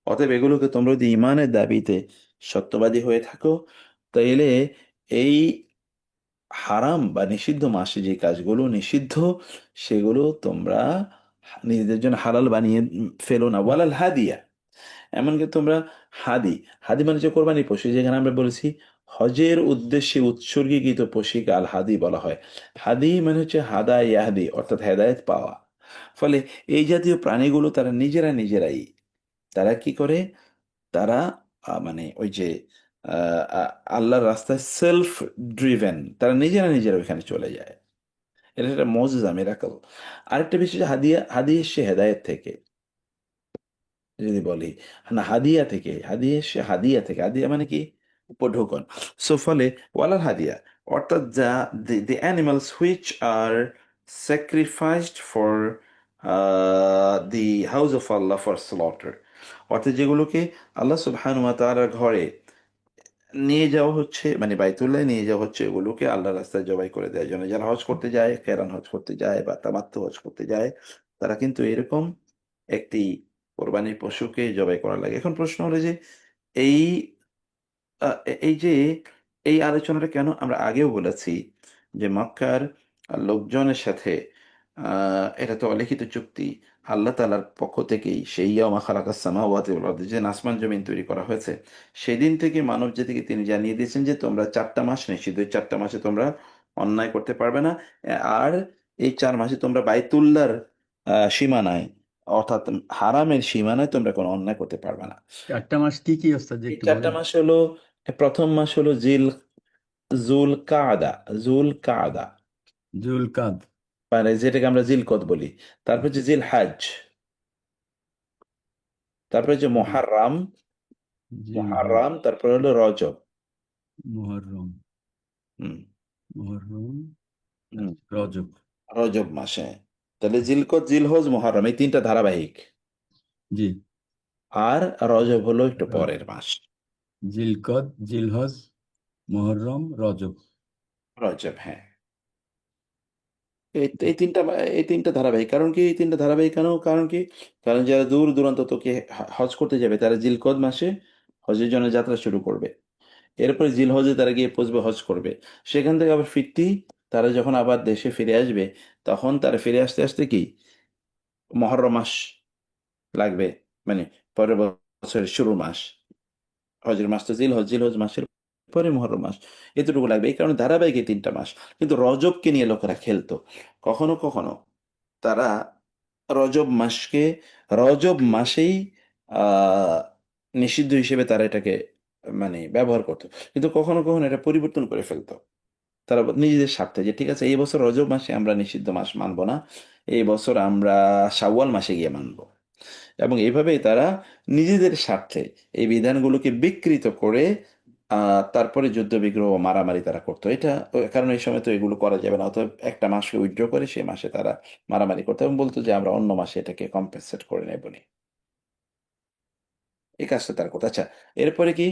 অতএব এগুলোকে তোমরা যদি ইমানের দাবিতে সত্যবাদী হয়ে থাকো, তাইলে এই হারাম বা নিষিদ্ধ মাসে যে কাজগুলো নিষিদ্ধ, সেগুলো তোমরা নিজেদের জন্য হালাল বানিয়ে ফেলো না। ওয়ালাল হাদিয়া, এমনকি তোমরা হাদি, হাদি মানে হচ্ছে কোরবানি পশু, যেখানে আমরা বলেছি হজের উদ্দেশ্যে উৎসর্গীকৃত পশুকে আল হাদি বলা হয়। হাদি মানে হচ্ছে হাদা ইয়াহাদি, অর্থাৎ হেদায়েত পাওয়া। ফলে এই জাতীয় প্রাণীগুলো তারা নিজেরা নিজেরাই, তারা কি করে, তারা মানে ওই যে আল্লাহর রাস্তায় সেলফ ড্রিভেন, তারা নিজেরা নিজেরা ওইখানে চলে যায়। এটা একটা মজেজা, মিরাকল। আরেকটা বিষয় যে হাদিয়া, হাদিয়া এসছে হেদায়েত থেকে, যদি বলি না, হাদিয়া থেকে, হাদিয়া এসছে হাদিয়া থেকে। হাদিয়া মানে কি? উপঢৌকন। সো ফলে ওয়ালাল হাদিয়া, অর্থাৎ যা the animals which are sacrificed for the house of Allah for slaughter, অর্থাৎ যেগুলোকে আল্লাহ সুবহানাহু ওয়া তাআলার ঘরে নিয়ে যাওয়া হচ্ছে, মানে বাইতুল্লাহ নিয়ে যাওয়া হচ্ছে, এগুলোকে আল্লাহর রাস্তায় জবাই করে দেওয়ার জন্য। যারা হজ করতে যায়, কেরান হজ করতে যায় বা তামাত্তু হজ করতে যায়, তারা কিন্তু এরকম একটি কোরবানির পশুকে জবাই করা লাগে। এখন প্রশ্ন হলো যে এই এই যে এই আলোচনাটা কেন? আমরা আগেও বলেছি যে মক্কার লোকজনের সাথে এটা তো অলিখিত চুক্তি, আল্লাহ তাআলার পক্ষ থেকেই, সেই ইয়াউমা খালাকাস সামাওয়াতি ওয়াল আরদ, যে আসমান জমিন তৈরি করা হয়েছে, সেদিন থেকে মানব জাতিকে তিনি জানিয়ে দিয়েছেন যে তোমরা 4টা মাস নিষিদ্ধ, ওই 4টা মাসে তোমরা অন্যায় করতে পারবে না। আর এই 4 মাসে তোমরা বাইতুল্লাহর সীমানায়, অর্থাৎ হারামের সীমানায় তোমরা কোনো অন্যায় করতে পারবে না। 4টা মাস কি কি ওস্তাদ এই একটু 4টা বলেন। মাস হলো, প্রথম মাস হলো জুল কাদা, জুল কাদা, জুলকাদ। মানে যেটাকে আমরা জিলকদ বলি। তারপর হচ্ছে জিল হাজ, তারপর হচ্ছে মহারাম, জিলহজ, মহারাম, তারপর হলো রজব। মুহররম, হুম, মুহররম, হুম, রজব। রজব মাসে। তাহলে জিলকদ, জিলহজ, মহারম, এই 3টা ধারাবাহিক। জি। আর রজব হলো একটু রজ- পরের মাস। জিলকদ, জিলহজ, মুহররম, রজব। রজব, হ্যাঁ। এই তিনটা ধারাবাহিক। কারণ কি এই 3টা ধারাবাহিক কেন? কারণ কি? কারণ যারা দূর দূরান্ত থেকে হজ করতে যাবে, তারা জিলকদ মাসে হজের জন্য যাত্রা শুরু করবে। এরপরে জিলহজে তারা গিয়ে পৌঁছবে, হজ করবে। সেখান থেকে আবার ফিরতি, তারা যখন আবার দেশে ফিরে আসবে, তখন তারা ফিরে আসতে আসতে কি মহরম মাস লাগবে, মানে পরের বছরের শুরু মাস। হজের মাস তো জিলহজ, জিলহজ মাসের পরে মহরম মাস, এতটুকু লাগবে। এই কারণে ধারাবাহিক এই 3টা মাস। কিন্তু রজবকে নিয়ে লোকেরা খেলতো কখনো কখনো, তারা রজব মাসকে, রজব মাসেই আহ নিষিদ্ধ হিসেবে তারা এটাকে মানে ব্যবহার করতো, কিন্তু কখনো কখনো এটা পরিবর্তন করে ফেলতো। তারা নিজেদের স্বার্থে যে ঠিক আছে এই বছর রজব মাসে আমরা নিষিদ্ধ মাস মানব না, এই বছর আমরা শাওয়াল মাসে গিয়ে মানব। এবং এইভাবেই তারা নিজেদের স্বার্থে এই বিধানগুলোকে বিকৃত করে তারপরে যুদ্ধ বিগ্রহ ও মারামারি তারা করতো। এটা কারণ এই সময় তো এগুলো করা যাবে না, অতএব একটা মাসকে উইথড্র করে সেই মাসে তারা মারামারি করতো এবং বলতো যে আমরা অন্য মাসে এটাকে কম্পেনসেট করে নেব নি। এই কাজটা তার কথা। আচ্ছা, এরপরে কি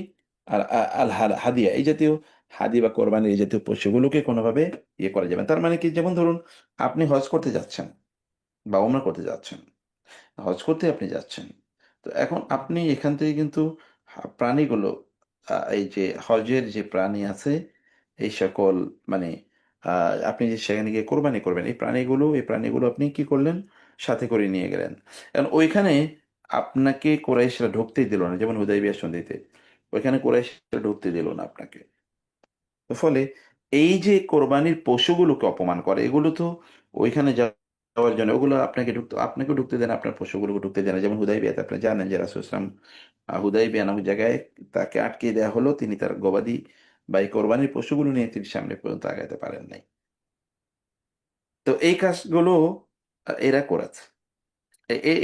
আর হাদিয়া এই জাতীয় হাদি বা কোরবানি এই জাতীয় পশুগুলোকে কোনোভাবে ইয়ে করা যাবে না। তার মানে কি, যেমন ধরুন আপনি হজ করতে যাচ্ছেন বা ওমরা করতে যাচ্ছেন, হজ করতে আপনি যাচ্ছেন, তো এখন আপনি এখান থেকে কিন্তু প্রাণীগুলো এই যে হজের যে প্রাণী আছে এই সকল মানে আপনি যে সেখানে গিয়ে কোরবানি করবেন এই প্রাণীগুলো আপনি কি করলেন, সাথে করে নিয়ে গেলেন। এখন ওইখানে আপনাকে কোরাইশরা ঢুকতেই দিল না, যেমন হুদাইবিয়া সন্ধিতে ওইখানে কোরাইশরা ঢুকতে দিল না আপনাকে। তো ফলে এই যে কোরবানির পশুগুলোকে অপমান করে, এগুলো তো ওইখানে যাওয়ার জন্য ওগুলো আপনাকে ঢুকতে দেন, আপনার পশুগুলোকে ঢুকতে দেন না। যেমন হুদাইবিয়াতে আপনি জানেন যে রাসূল সাল্লাল্লাহু আলাইহি ওয়াসাল্লাম হুদাইবিয়া নামক জায়গায় তাকে আটকে দেওয়া হলো, তিনি তার গবাদি বা এই কোরবানির পশুগুলো নিয়ে তিনি সামনে পর্যন্ত আগাতে পারেন নাই। তো এই কাজগুলো এরা করেছে।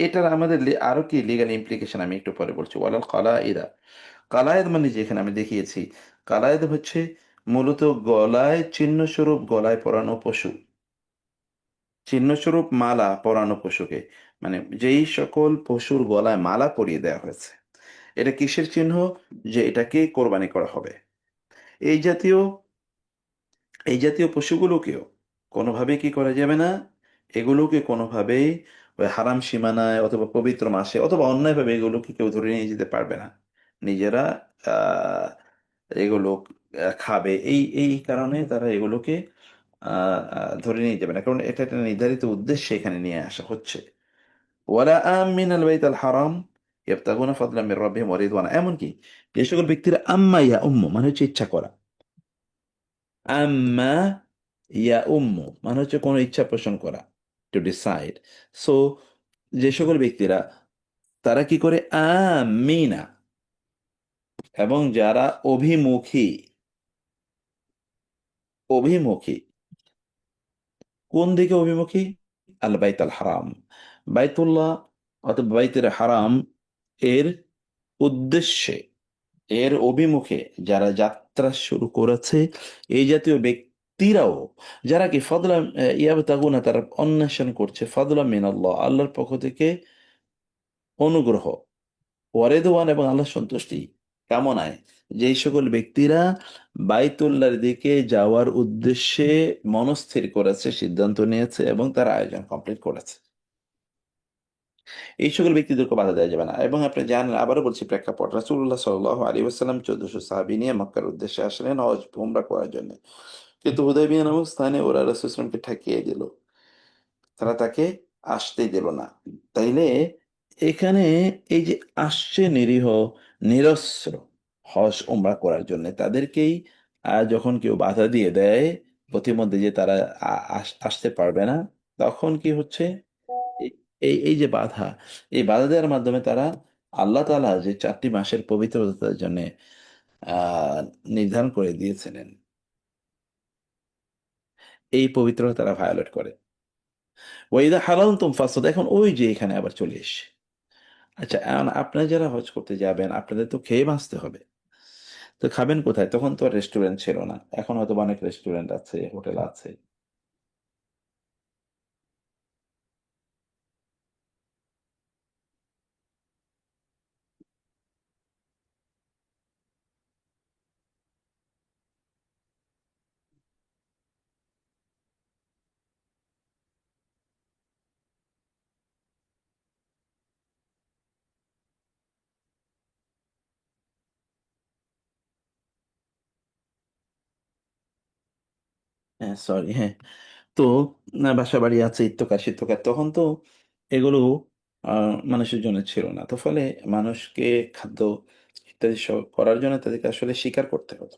এটার আমাদের আরো কি লিগাল ইমপ্লিকেশন আমি একটু পরে বলছি। ওয়ালাল কালাইদা, কালায়েদ মানে যেখানে আমি দেখিয়েছি, কালায়েদ হচ্ছে মূলত গলায় চিহ্ন স্বরূপ গলায় পরানো পশু, চিহ্নস্বরূপ মালা পরানো পশুকে, মানে যেই সকল পশুর গলায় মালা পরিয়ে দেওয়া হয়েছে, এটা কিসের চিহ্ন, যে এটাকে কোরবানি করা হবে। এই জাতীয় এই জাতীয় পশুগুলোকেও কোনোভাবে কি করা যাবে না, এগুলোকে কোনোভাবেই ওই হারাম সীমানায় অথবা পবিত্র মাসে অথবা অন্যায়ভাবে এগুলোকে কেউ ধরে নিয়ে যেতে পারবে না। নিজেরা আহ এগুলো খাবে, এই এই কারণে তারা এগুলোকে ধরে নিয়ে যাবে না, কারণ এটা একটা নির্ধারিত উদ্দেশ্যে এখানে নিয়ে আসা হচ্ছে। ওয়ালা আমিনাল বাইতাল হারাম ইয়াবতাগুনা ফাদলাম মির রাব্বিহিম ওয়া রিদওয়ানা, এমনকি যে সকল ব্যক্তিরা আম্মা ইয়া উম্মু মানে হচ্ছে ইচ্ছা করা, আম্মা ইয়া উম্মু মানে হচ্ছে কোনো ইচ্ছা পোষণ করা, টু ডিসাইড। সো যে সকল ব্যক্তিরা তারা কি করে আমিনা, এবং যারা অভিমুখী, অভিমুখী কোন দিকে অভিমুখী, আল বাইত আল হারাম, বাইতুল্লাহ অথবা বাইতুল হারাম এর উদ্দেশ্যে, এর অভিমুখে যারা যাত্রা শুরু করেছে, এই জাতীয় ব্যক্তিরাও যারা কি ফদলা ইয়াবতাগুনা তারা অন্বেষণ করছে ফদলা মিনাল্লাহ আল্লাহর পক্ষ থেকে অনুগ্রহ, ওয়ারেদওয়ান এবং আল্লাহ সন্তুষ্টি কামনায়, যেই সকল ব্যক্তিরা বাইতুল্লাহর দিকে যাওয়ার উদ্দেশ্যে মনস্থির করেছে, সিদ্ধান্ত নিয়েছে এবং তার আয়োজন কমপ্লিট করেছে, এই সকল ব্যক্তিদেরকে বাধা দেওয়া যাবে না। এবং আপনি জানেন, আবারও বলছি প্রেক্ষাপট, রাসূলুল্লাহ সাল্লাল্লাহু আলাইহি ওয়াসাল্লাম 1400 সাহাবী নিয়ে মক্কার উদ্দেশ্যে আসলেন হজ উমরা করার জন্য, কিন্তু হুদায়বিয়া নামক স্থানে ওরা রাসূল সাল্লাল্লাহু আলাইহি ওয়াসাল্লামকে ঠেকিয়ে দিল, তারা তাকে আসতেই দিল না। তাইলে এখানে এই যে আসছে নিরীহ নিরস্ত্র হজ উমরা করার জন্য, তাদেরকেই যখন কেউ বাধা দিয়ে দেয় প্রতিমধ্যে যে তারা আসতে পারবে না, তখন কি হচ্ছে, এই এই এই যে বাধা, এই বাধা দেওয়ার মাধ্যমে তারা আল্লাহ তাআলা যে 4টি মাসের পবিত্রতার জন্য আহ নির্ধারণ করে দিয়েছিলেন, এই পবিত্রতা তারা ভায়োলেট করে। ওয়াইদা হালালতুম ফাসদ, এখন ওই যে এখানে আবার চলে এসে, আচ্ছা এখন আপনারা যারা হজ করতে যাবেন আপনাদের তো খেয়ে বাঁচতে হবে, তো খাবেন কোথায়, তখন তো আর রেস্টুরেন্ট ছিল না, এখন হয়তো অনেক রেস্টুরেন্ট আছে, হোটেল আছে। হ্যাঁ সরি, হ্যাঁ। তো বাসা বাড়ি আছে, ইত্যকার সিত্যকার, তখন তো এগুলো মানুষের জন্য ছিল না, তো ফলে মানুষকে খাদ্য ইত্যাদি সব করার জন্য তাদেরকে আসলে স্বীকার করতে হতো,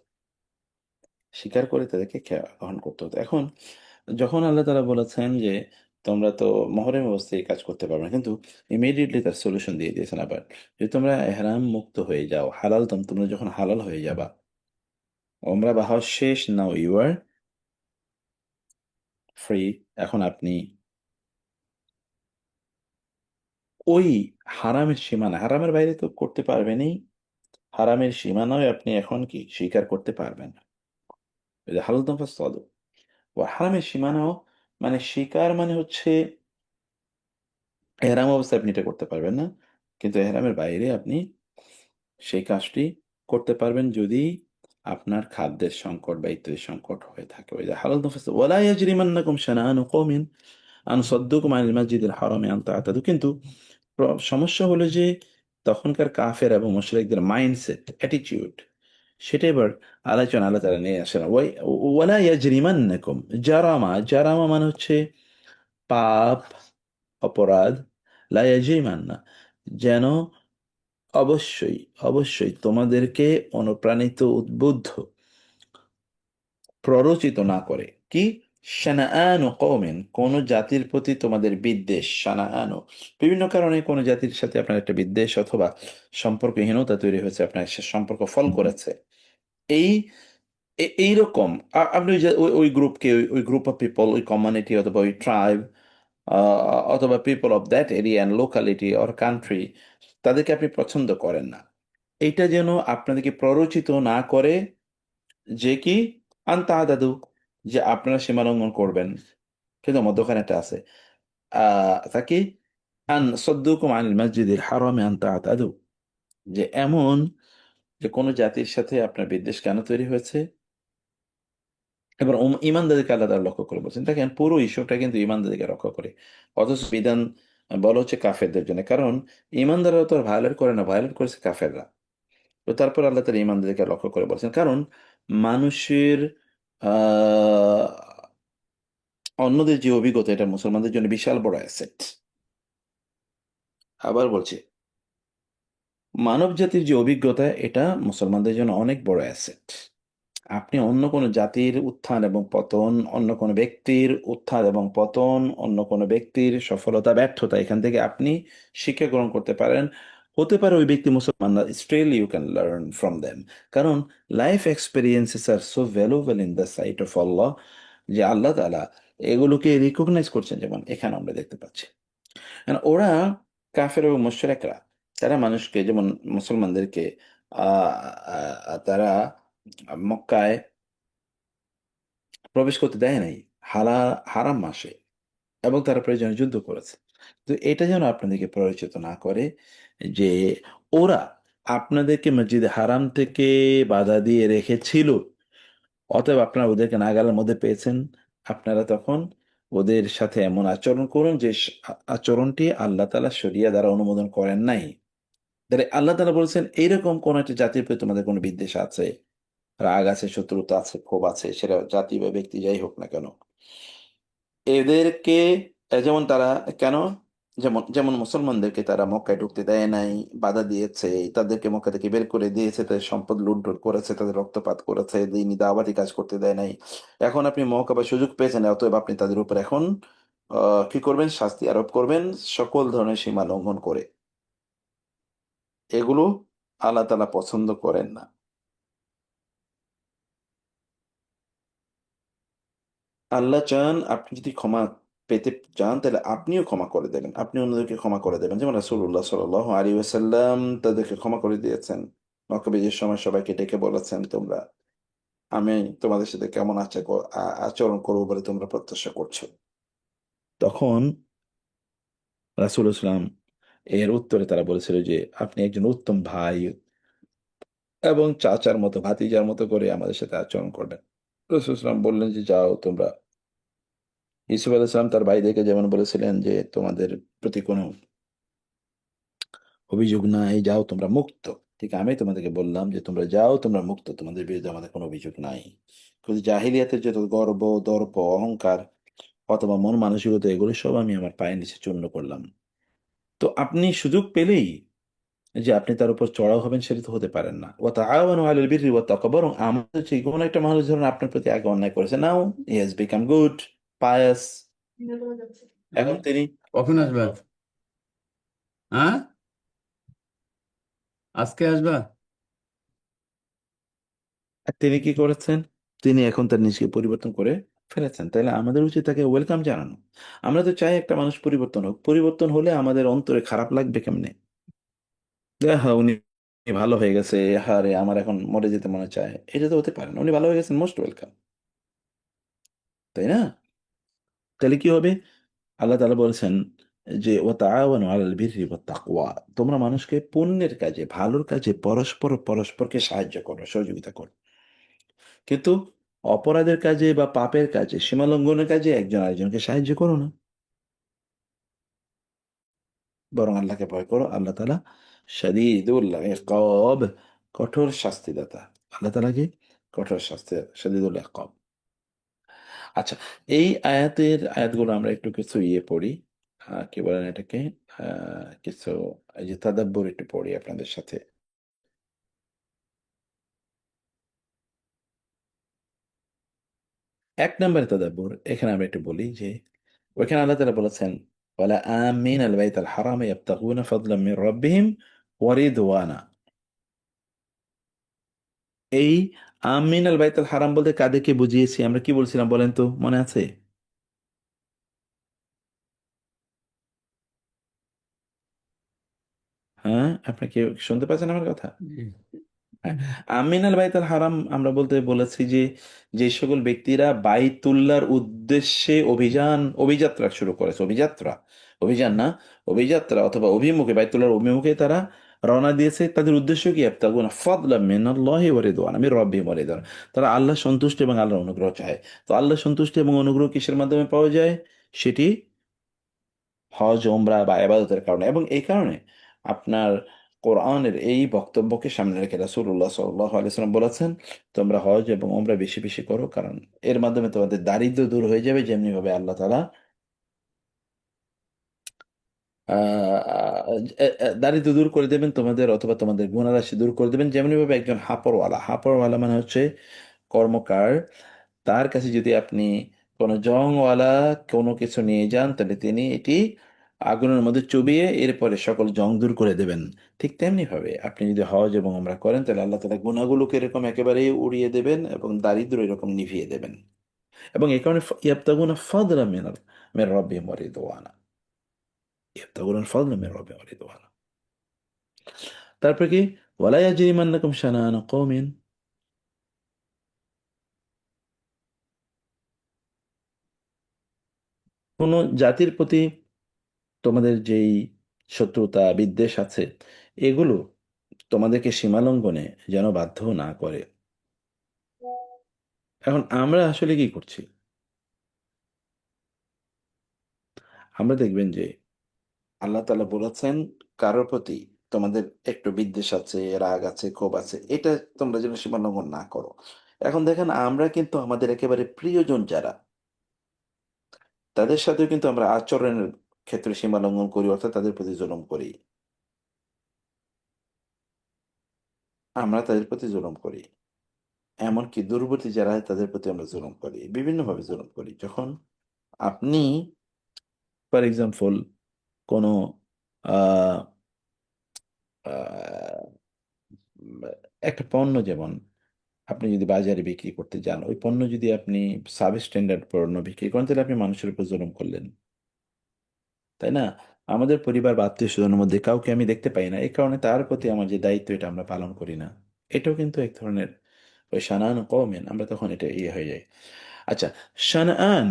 স্বীকার করে তাদেরকে গ্রহণ করতে হতো। এখন যখন আল্লাহ তাআলা বলেছেন যে তোমরা তো মহরম অবস্থায় এই কাজ করতে পারবে না, কিন্তু ইমিডিয়েটলি তার সলিউশন দিয়ে দিয়েছেন আবার, যে তোমরা এহরাম মুক্ত হয়ে যাও, হালাল তোমরা যখন হালাল হয়ে যাবা, ওমরা বা হজ শেষ, নাও ইউ আর ফ্রি। এখন আপনি ওই হারামের সীমানা, হারামের বাইরে তো করতে পারবেনই, হারামের সীমানায় আপনি এখন কি স্বীকার করতে পারবেন না। এই যে হালাল তাফাসসাদু, ও হারামের সীমানাও মানে স্বীকার মানে হচ্ছে এহরাম অবস্থায় আপনি এটা করতে পারবেন না, কিন্তু এহরামের বাইরে আপনি সেই কাজটি করতে পারবেন যদি আপনার খাদ্যের সংকট বা ইত্যাদি সংকট হয়ে থাকে। ওই যে হালাল তাফাসসাদু ওয়ালা ইয়াজরিমান্নাকুম শানাআনু কওমিন আন সাদ্দুকুম আনিল মাসজিদিল হারামি আন তা'তাদু। কিন্তু সমস্যা হলো যে তখনকার কাফের এবং মুশরিকদের মাইন্ডসেট, অ্যাটিটিউড, সেটা এবার আলোচনা আল্লাহ তাআলা নিয়ে আসেন। ওয়ালা ইয়াজরিমান্নাকুম, জারামা, জারামা মানে হচ্ছে পাপ, অপরাধ। লা ইয়াজরিমান্না, যেন অবশ্যই অবশ্যই তোমাদেরকে অনুপ্রাণিত, উদ্বুদ্ধ, প্ররোচিত না করে কি শানাআনু কওমিন, কোন জাতির প্রতি তোমাদের বিদ্বেষ। শানাআনু, বিভিন্ন কারণে কোন জাতির সাথে আপনার একটা বিদ্বেষ অথবা সম্পর্কহীনতা তৈরি হয়েছে, আপনার সে সম্পর্ক ফল করেছে। এই এইরকম আপনি ওই যে ওই গ্রুপকে, ওই গ্রুপ অফ পিপল, ওই কমিউনিটি অথবা ওই ট্রাইব অথবা people of that area and locality or country, তাদেরকে আপনি পছন্দ করেন না। এইটা যেন আপনাদেরকে প্ররোচিত না করে যে কি আনতা দাদু, যে আপনারা সীমা লঙ্ঘন করবেন। কিন্তু মধ্যখানে একটা আছে তাকে আন সদ্দুকুম আনিল মসজিদিল হারামি আন তা'তাদু, যে এমন যে কোনো জাতির সাথে আপনার বিদ্বেষ কেন তৈরি হয়েছে। এবার ইমানদারকে আল্লাহ তাআলা লক্ষ্য করে বলছেন। দেখেন পুরো ইস্যুটা কিন্তু ইমানদারকে রক্ষা করে, অথচ বিধান বলা হচ্ছে কাফেরদের জন্য, কারণ ইমানদাররা তো আর ভায়োলেট করে না, ভায়োলেট করেছে কাফেররা। তো তারপর আল্লাহ তাআলা ইমানদারকে লক্ষ্য করে বলছেন, কারণ মানুষের আহ অন্যদের যে অভিজ্ঞতা, এটা মুসলমানদের জন্য বিশাল বড় অ্যাসেট। আবার বলছি, মানব জাতির যে অভিজ্ঞতা, এটা মুসলমানদের জন্য অনেক বড় অ্যাসেট। আপনি অন্য কোনো জাতির উত্থান এবং পতন, অন্য কোনো ব্যক্তির উত্থান এবং পতন, অন্য কোনো ব্যক্তির সফলতা ব্যর্থতা, এখান থেকে আপনি শিক্ষা গ্রহণ করতে পারেন। হতে পারে ওই ব্যক্তি মুসলমান না, still you can learn from them. কারণ life experiences are so valuable in the sight of Allah, যে আল্লাহ তাআলা এগুলোকে রিকগনাইজ করছেন, যেমন এখানে আমরা দেখতে পাচ্ছি। ওরা কাফের এবং মুশরিকরা, তারা মানুষকে যেমন মুসলমানদেরকে তারা মক্কায় প্রবেশ করতে দেয় নাই হারাম মাসে, এবং তারা প্রয়োজনে যুদ্ধ করেছে। তো এটা যেন আপনাদেরকে প্ররোচিত না করে যে ওরা আপনাদেরকে মসজিদে হারাম থেকে বাধা দিয়ে রেখেছিল, অতএব আপনারা ওদেরকে নাগালের মধ্যে পেয়েছেন, আপনারা তখন ওদের সাথে এমন আচরণ করুন যে আচরণটি আল্লাহ তাআলা শরিয়া দ্বারা অনুমোদন করেন নাই। তাহলে আল্লাহ তাআলা বলছেন এইরকম কোন একটা জাতির প্রতি তোমাদের কোনো বিদ্বেষ আছে, রাগ আছে, শত্রুতা আছে, ক্ষোভ আছে, সেটা জাতি বা ব্যক্তি যাই হোক না কেন, এদেরকে যেমন তারা কেন, যেমন যেমন মুসলমানদেরকে তারা মক্কায় ঢুকতে দেয় নাই, বাধা দিয়েছে, তাদেরকে মক্কা থেকে বের করে দিয়েছে, তাদের সম্পদ লুণ্ঠন করেছে, তাদের রক্তপাত করেছে, দিনী দাওয়াতি কাজ করতে দেয় নাই। এখন আপনি মৌকা বা সুযোগ পেয়েছেন, অতএব আপনি তাদের উপর এখন কি করবেন, শাস্তি আরোপ করবেন সকল ধরনের সীমা লঙ্ঘন করে। এগুলো আল্লাহ তাআলা পছন্দ করেন না। আল্লাহ চান আপনি যদি ক্ষমা পেতে চান, তাহলে আপনিও ক্ষমা করে দেবেন, আপনি অন্যদেরকে ক্ষমা করে দেবেন, যেমন রাসূলুল্লাহ সাল্লাল্লাহু আলাইহি ওয়াসাল্লাম তাদেরকে ক্ষমা করে দিয়েছেন। মক্কা বিজয়ের সময় সবাইকে ডেকে বলেছেন, তোমরা, আমি তোমাদের সাথে কেমন আচরণ করবো বলে তোমরা প্রত্যাশা করছো। তখন রাসূলুল্লাহ সাল্লাম এর উত্তরে তারা বলেছিল যে আপনি একজন উত্তম ভাই এবং চাচার মতো, ভাতিজার মতো করে আমাদের সাথে আচরণ করবেন। রাসূলুল্লাহ সাল্লাম বললেন যে যাও তোমরা, ইউসুফ আলাইহিস সালাম তার ভাইদেরকে যেমন বলেছিলেন যে তোমাদের প্রতি কোনো অভিযোগ নাই, যাও তোমরা মুক্ত, ঠিক আমি তোমাদেরকে বললাম যে তোমরা যাও, তোমরা মুক্ত, তোমাদের বিরুদ্ধে আমাদের কোনো অভিযোগ নাই। কিন্তু জাহিলিয়াতের যত গর্ব, দর্প, অহংকার অথবা মন মানসিকতা, এগুলো সব আমি আমার পায়ের নিচে চূর্ণ করলাম। তো আপনি সুযোগ পেলেই যে আপনি তার উপর চড়াও হবেন, সেটা তো হতে পারেন না। ও তাআওয়ানু আলাল বিররি ওয়াত তাকওয়া, বরং আমাদের যে কোনো একটা মানুষ ধরুন আপনার প্রতি আগে অন্যায় করেছে, now he has become good, pious, এখন তিনি কখন আসবা? হ্যাঁ, আজকে আসবা? তিনি কি করেছেন, তিনি এখন তার নিজকে পরিবর্তন করে ফেলেছেন, তাহলে আমাদের উচিত তাকে ওয়েলকাম জানানো। আমরা তো চাই একটা মানুষ পরিবর্তন হোক, পরিবর্তন হলে আমাদের অন্তরে খারাপ লাগবে কেমনে? হ্যাঁ, উনি ভালো হয়ে গেছে, হ্যাঁ রে আমার এখন মরে যেতে মনে চায়, এটা তো হতে পারে না। উনি ভালো হয়ে গেছেন, মোস্ট ওয়েলকাম, তাই না? তাহলে কি হবে? আল্লাহ তাআলা বলেছেন যে ও তাআওয়ানু আলাল বিররি ওয়াত তাকওয়া, তোমরা মানুষকে পুণ্যের কাজে, ভালোর কাজে পরস্পর পরস্পরকে সাহায্য করো, সহযোগিতা করো। কিন্তু অপরাধের কাজে বা পাপের কাজে, সীমা লঙ্ঘনের কাজে একজন আরেকজনকে সাহায্য করো না, বরং আল্লাহকে ভয় করো। আল্লাহ তাআলা শাদীদুল ইকাব, কঠোর শাস্তিদাতা। আল্লাহ তাআলা কি? কঠোর শাস্তি, শাদীদুল ইকাব। আচ্ছা, এই আয়াতগুলো আমরা একটু কিছু পড়ি, কি বলেন এটাকে, কিছু এই যে তাদাব্বর একটু পড়ি আপনাদের সাথে। এক নম্বরে তাদাব্বর, এখানে আমরা একটু বলি যে ওইখানে আল্লাহ তাআলা বলেছেন ওয়ালা আমিন আল বাইত আল হারাম ইয়াবতাগুনা ফাদলাম মির রাব্বিহিম ওয়া রিদওয়ানা। এই আমিন আল বাইত আল হারাম বলতে কাদেরকে বুঝিয়েছি? আমরা কি বলছিলাম বলেন তো, মনে আছে? হ্যাঁ, আপনি কি শুনতে পাচ্ছেন আমার কথা? জি। হ্যাঁ, আমিনাল বাইতুল হারাম আমরা বলতে বলেছি যে যে সকল ব্যক্তিরা বাইতুল্লাহর উদ্দেশ্যে অভিযাত্রা শুরু করেছে, অভিযান না, অভিযাত্রা অথবা অভিমুখে, বাইতুল্লাহর অভিমুখে তারা রওনা দিয়েছে, তাদের উদ্দেশ্য কি? ইয়াবতাগুনা ফাদলাম মিনাল্লাহি ওয়া রিদওয়ানা মির রাব্বিহিম ওয়া রিদওয়ানা। তারা আল্লাহ সন্তুষ্টি এবং আল্লাহর অনুগ্রহ চায়। তো আল্লাহ সন্তুষ্টি এবং অনুগ্রহ কিসের মাধ্যমে পাওয়া যায়? সেটি হজ, ওমরা বা ইবাদতের কারণে। এবং এই কারণে আপনার কোরআনের এই বক্তব্যকে সামনে রেখে রাসূলুল্লাহ সাল্লাল্লাহু আলাইহি ওয়াসাল্লাম বলেছেন, তোমরা হজ এবং ওমরা বেশি বেশি করো, কারণ এর মাধ্যমে তোমাদের দারিদ্র্য দূর হয়ে যাবে, যেমনি ভাবে আল্লাহ তাআলা দারিদ্র্য দূর করে দেবেন তোমাদের, অথবা তোমাদের গুণারাশি দূর করে দেবেন। যেমনি ভাবে একজন হাপরওয়ালা মানে হচ্ছে কর্মকার, তার কাছে যদি আপনি কোনো জংওয়ালা কোনো কিছু নিয়ে যান, তাহলে তিনি এটি আগুনের মধ্যে চুবিয়ে এরপরে সকল জং দূর করে দেবেন। ঠিক তেমনি ভাবে আপনি যদি হজ এবং ওমরা করেন, তাহলে আল্লাহ তাআলা গুনাহগুলোকে এরকম একেবারেই উড়িয়ে দেবেন এবং দারিদ্র্য এরকম নিভিয়ে দেবেন। এবং এই কারণে ইয়াবতাগুনা ফাদলা মির রাব্বিহিম ওয়া রিদওয়ানা, ইয়াবতাগুনা ফাদলা মির রাব্বিহিম ওয়া রিদওয়ানা। তারপর কি? ওয়ালা ইয়াজরিমান্নাকুম শানাআনু কওমিন, কোন জাতির প্রতি তোমাদের যেই শত্রুতা বিদ্বেষ আছে, এগুলো তোমাদেরকে সীমালঙ্ঘনে যেন বাধ্য না করে। এখন আমরা আসলে কি করছি? আমরা দেখবেন যে আল্লাহ তাআলা বলেছেন কারোর প্রতি তোমাদের একটু বিদ্বেষ আছে, রাগ আছে, ক্ষোভ আছে, এটা তোমরা যেন সীমালঙ্ঘন না করো। এখন দেখেন, আমরা কিন্তু আমাদের একেবারে প্রিয়জন যারা, তাদের সাথেও কিন্তু আমরা আচরণের ক্ষেত্রে সীমালঙ্ঘন করি, অর্থাৎ তাদের প্রতি জুলুম করি। আমরা তাদের প্রতি জুলুম করি, এমনকি দূরবর্তী যারা হয় তাদের প্রতি আমরা জুলুম করি, বিভিন্নভাবে জুলুম করি। যখন আপনি ফর এক্সাম্পল কোনো আহ, আহ, উম, একটা পণ্য, যেমন আপনি যদি বাজারে বিক্রি করতে যান, ওই পণ্য যদি আপনি সাব স্ট্যান্ডার্ড পণ্য বিক্রি করেন, তাহলে আপনি মানুষের উপর জুলুম করলেন, তাই না? আমাদের পরিবার বা আত্মীয় স্বজনের মধ্যে কাউকে আমি দেখতে পাই না, এই কারণে তার প্রতি আমার যে দায়িত্ব, এটা আমরা পালন করি না। এটাও কিন্তু এক ধরনের ওই শানান কওমেন, আমরা তখন এটা হয়ে যায়। আচ্ছা, শানআন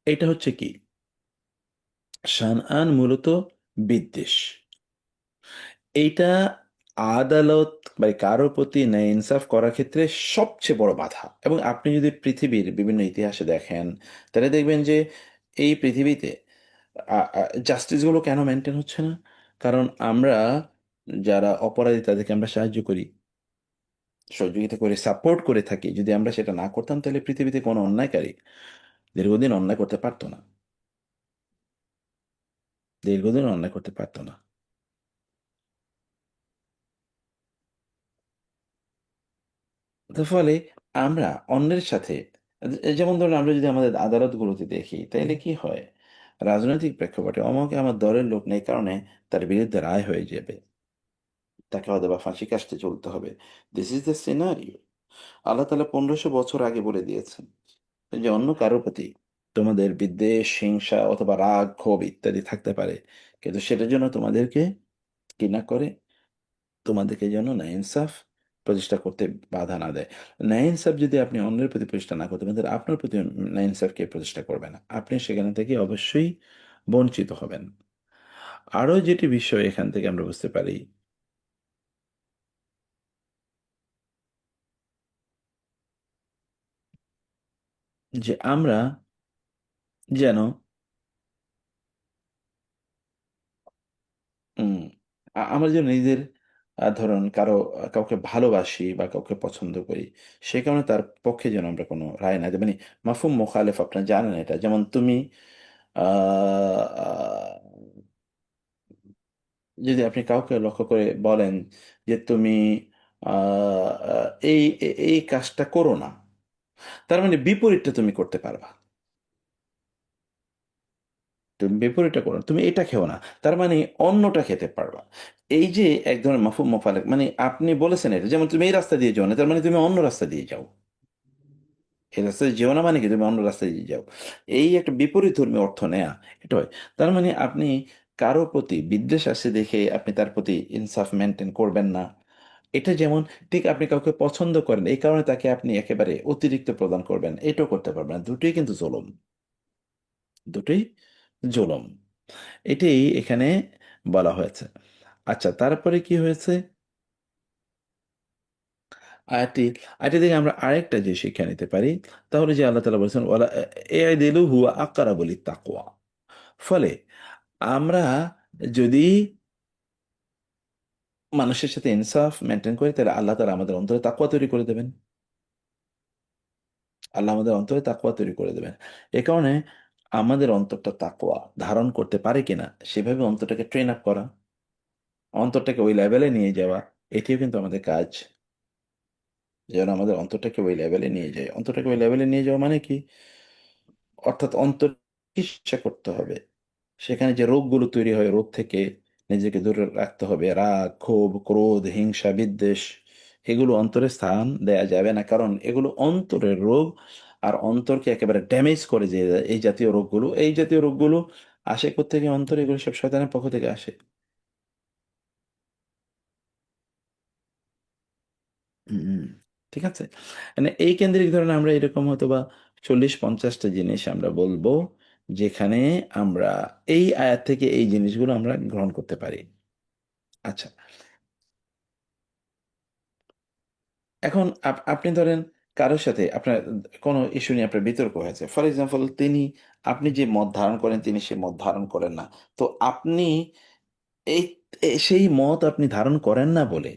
এটা হচ্ছে কি? শানআন মূলত বিদ্বেষ। এইটা আদালত বা কারো প্রতি ন্যায় ইনসাফ করার ক্ষেত্রে সবচেয়ে বড় বাধা। এবং আপনি যদি পৃথিবীর বিভিন্ন ইতিহাসে দেখেন, তাহলে দেখবেন যে এই পৃথিবীতে জাস্টিসগুলো কেন মেনটেন হচ্ছে না? কারণ আমরা যারা অপরাধী তাদেরকে আমরা সাহায্য করি, সহযোগিতা করে, সাপোর্ট করে থাকি। যদি আমরা সেটা না করতাম, তাহলে পৃথিবীতে কোনো অন্যায়কারী দীর্ঘদিন অন্যায় করতে পারতো না, দীর্ঘদিন অন্যায় করতে পারতো না। তার ফলে আমরা অন্যের সাথে, যেমন ধরুন আমরা যদি আমাদের আদালতগুলোতে দেখি, তাইলে কি হয়? রাজনৈতিক প্রেক্ষাপটে অমুকে আমার দলের লোক নেই কারণে তার বিরুদ্ধে রায় হয়ে যাবে, তাকে হয়তো বা ফাঁসি কাস্টে চলতে হবে। This is the scenario. আল্লাহ তাআলা 1500 বছর আগে বলে দিয়েছেন যে অন্য কারো প্রতি তোমাদের বিদ্বেষ, হিংসা অথবা রাগ, ক্ষোভ ইত্যাদি থাকতে পারে, কিন্তু সেটার জন্য তোমাদেরকে কি না করে, তোমাদেরকে যেন ন্যায় ইনসাফ প্রতিষ্ঠা করতে বাধা না দেয়। ন্যায় ইনসাফ যদি আপনি অন্যের প্রতি প্রতিষ্ঠা না করতে পারেন, তাহলে আপনার প্রতি ন্যায় ইনসাফ কে প্রতিষ্ঠা করবে না? আপনি সেখান থেকে অবশ্যই বঞ্চিত হবেন। আরো যেটি বিষয় এখান থেকে আমরা বুঝতে পারি, যে আমরা যেন উম আমরা যেন নিজেদের ধরুন কাউকে ভালোবাসি বা কাউকে পছন্দ করি, সে কারণে তার পক্ষে যেন আমরা কোনো রায় না দিই। মানে মাফহুম মোখালেফ, আপনারা জানেন এটা। যেমন তুমি আহ, আহ, যদি আপনি কাউকে লক্ষ্য করে বলেন যে তুমি এই কাজটা করো না, তার মানে বিপরীতটা তুমি করতে পারবা। তুমি বিপরীতটা করো না, তুমি এটা খেও না, তার মানে অন্যটা খেতে পারবা। এই যে এক ধরনের মাফহুম মোখালেফ, মানে আপনি বলেছেন এটা, যেমন তুমি এই রাস্তা দিয়ে যাও না, তার মানে তুমি অন্য রাস্তা দিয়ে যাও। এই রাস্তায় যেও না মানে কি তুমি অন্য রাস্তায় দিয়ে যাও। এই একটা বিপরীত ধর্মী অর্থ নেয়া, এটা হয়। তার মানে আপনি কারো প্রতি বিদ্বেষ আছে দেখে আপনি তার প্রতি ইনসাফ মেনটেন করবেন না। এটা যেমন ঠিক আপনি কাউকে পছন্দ করেন এই কারণে তাকে আপনি একেবারে অতিরিক্ত প্রদান করবেন, এটাও করতে পারবেন না। দুটোই কিন্তু জুলুম, দুটোই জুলুম। এটাই এখানে বলা হয়েছে। আচ্ছা, তারপরে কি হয়েছে? আয়াতটি আয়াতটি থেকে আমরা আরেকটা যে শিক্ষা নিতে পারি, তাহলে যে আল্লাহ তাআলা বলেছেন ওয়ালা দিলু হুয়া আকরাবু লিত্তাকওয়া। ফলে আমরা যদি মানুষের সাথে ইনসাফ মেনটেন করি, তাহলে আল্লাহ তাআলা আমাদের অন্তরে তাকওয়া তৈরি করে দেবেন। আল্লাহ আমাদের অন্তরে তাকওয়া তৈরি করে দেবেন। এ কারণে আমাদের অন্তরটা তাকওয়া ধারণ করতে পারে কিনা সেভাবে অন্তরটাকে ট্রেন আপ করা, অন্তরটাকে ওই লেভেলে নিয়ে যাওয়া, এটিও কিন্তু আমাদের কাজ। যেন আমাদের অন্তরটাকে ওই লেভেলে নিয়ে যায়। অন্তরটাকে ওই লেভেলে নিয়ে যাওয়া মানে কি? অর্থাৎ অন্তর চিকিৎসা করতে হবে। সেখানে যে রোগগুলো তৈরি হয়, রোগ থেকে নিজেকে দূরে রাখতে হবে। রাগ, ক্ষোভ, ক্রোধ, হিংসা, বিদ্বেষ, এগুলো অন্তরে স্থান দেয়া যাবে না, কারণ এগুলো অন্তরের রোগ। আর অন্তরকে একেবারে ড্যামেজ করে, যে এই জাতীয় রোগগুলো আসে কোত্থেকে? অন্তরে। এগুলো সব শয়তানের পক্ষ থেকে আসে। হুম, ঠিক আছে। মানে এই কেন্দ্রিক ধরনের আমরা এরকম হয়তো বা 40-50টা জিনিস আমরা বলবো, যেখানে আমরা এই আয়াত থেকে এই জিনিসগুলো আমরা গ্রহণ করতে পারি। আচ্ছা, এখন আপনি ধরেন কারোর সাথে আপনার কোনো ইস্যু নিয়ে আপনার বিতর্ক হয়েছে, ফর এক্সাম্পল আপনি যে মত ধারণ করেন তিনি সে মত ধারণ করেন না। তো আপনি এই সেই মত আপনি ধারণ করেন না বলে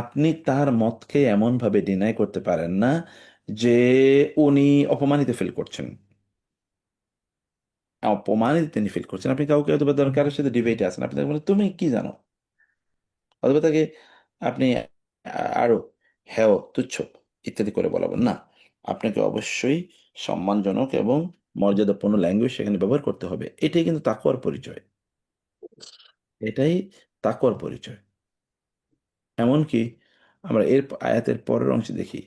আপনি তার মতকে এমন ভাবে ডিনাই করতে পারেন না যে উনি অপমানিত ফিল করছেন। অপমানিত তিনি ফিল করছেন। আপনি কাউকে হয়তো বা ধরেন কারোর সাথে ডিবেটে আছেন, আপনি তাকে বলেন, তুমি কি জানো? অথবা তাকে আপনি আরো হেয়, তুচ্ছ ইত্যাদি করে বলাবেন না। আপনাকে অবশ্যই সম্মানজনক এবং মর্যাদাপূর্ণ ল্যাঙ্গুয়েজ সেখানে ব্যবহার করতে হবে। এটাই কিন্তু তাকওয়ার পরিচয়। এটাই তাকওয়ার পরিচয়। এমনকি আমরা আয়াতের পরের অংশে দেখি,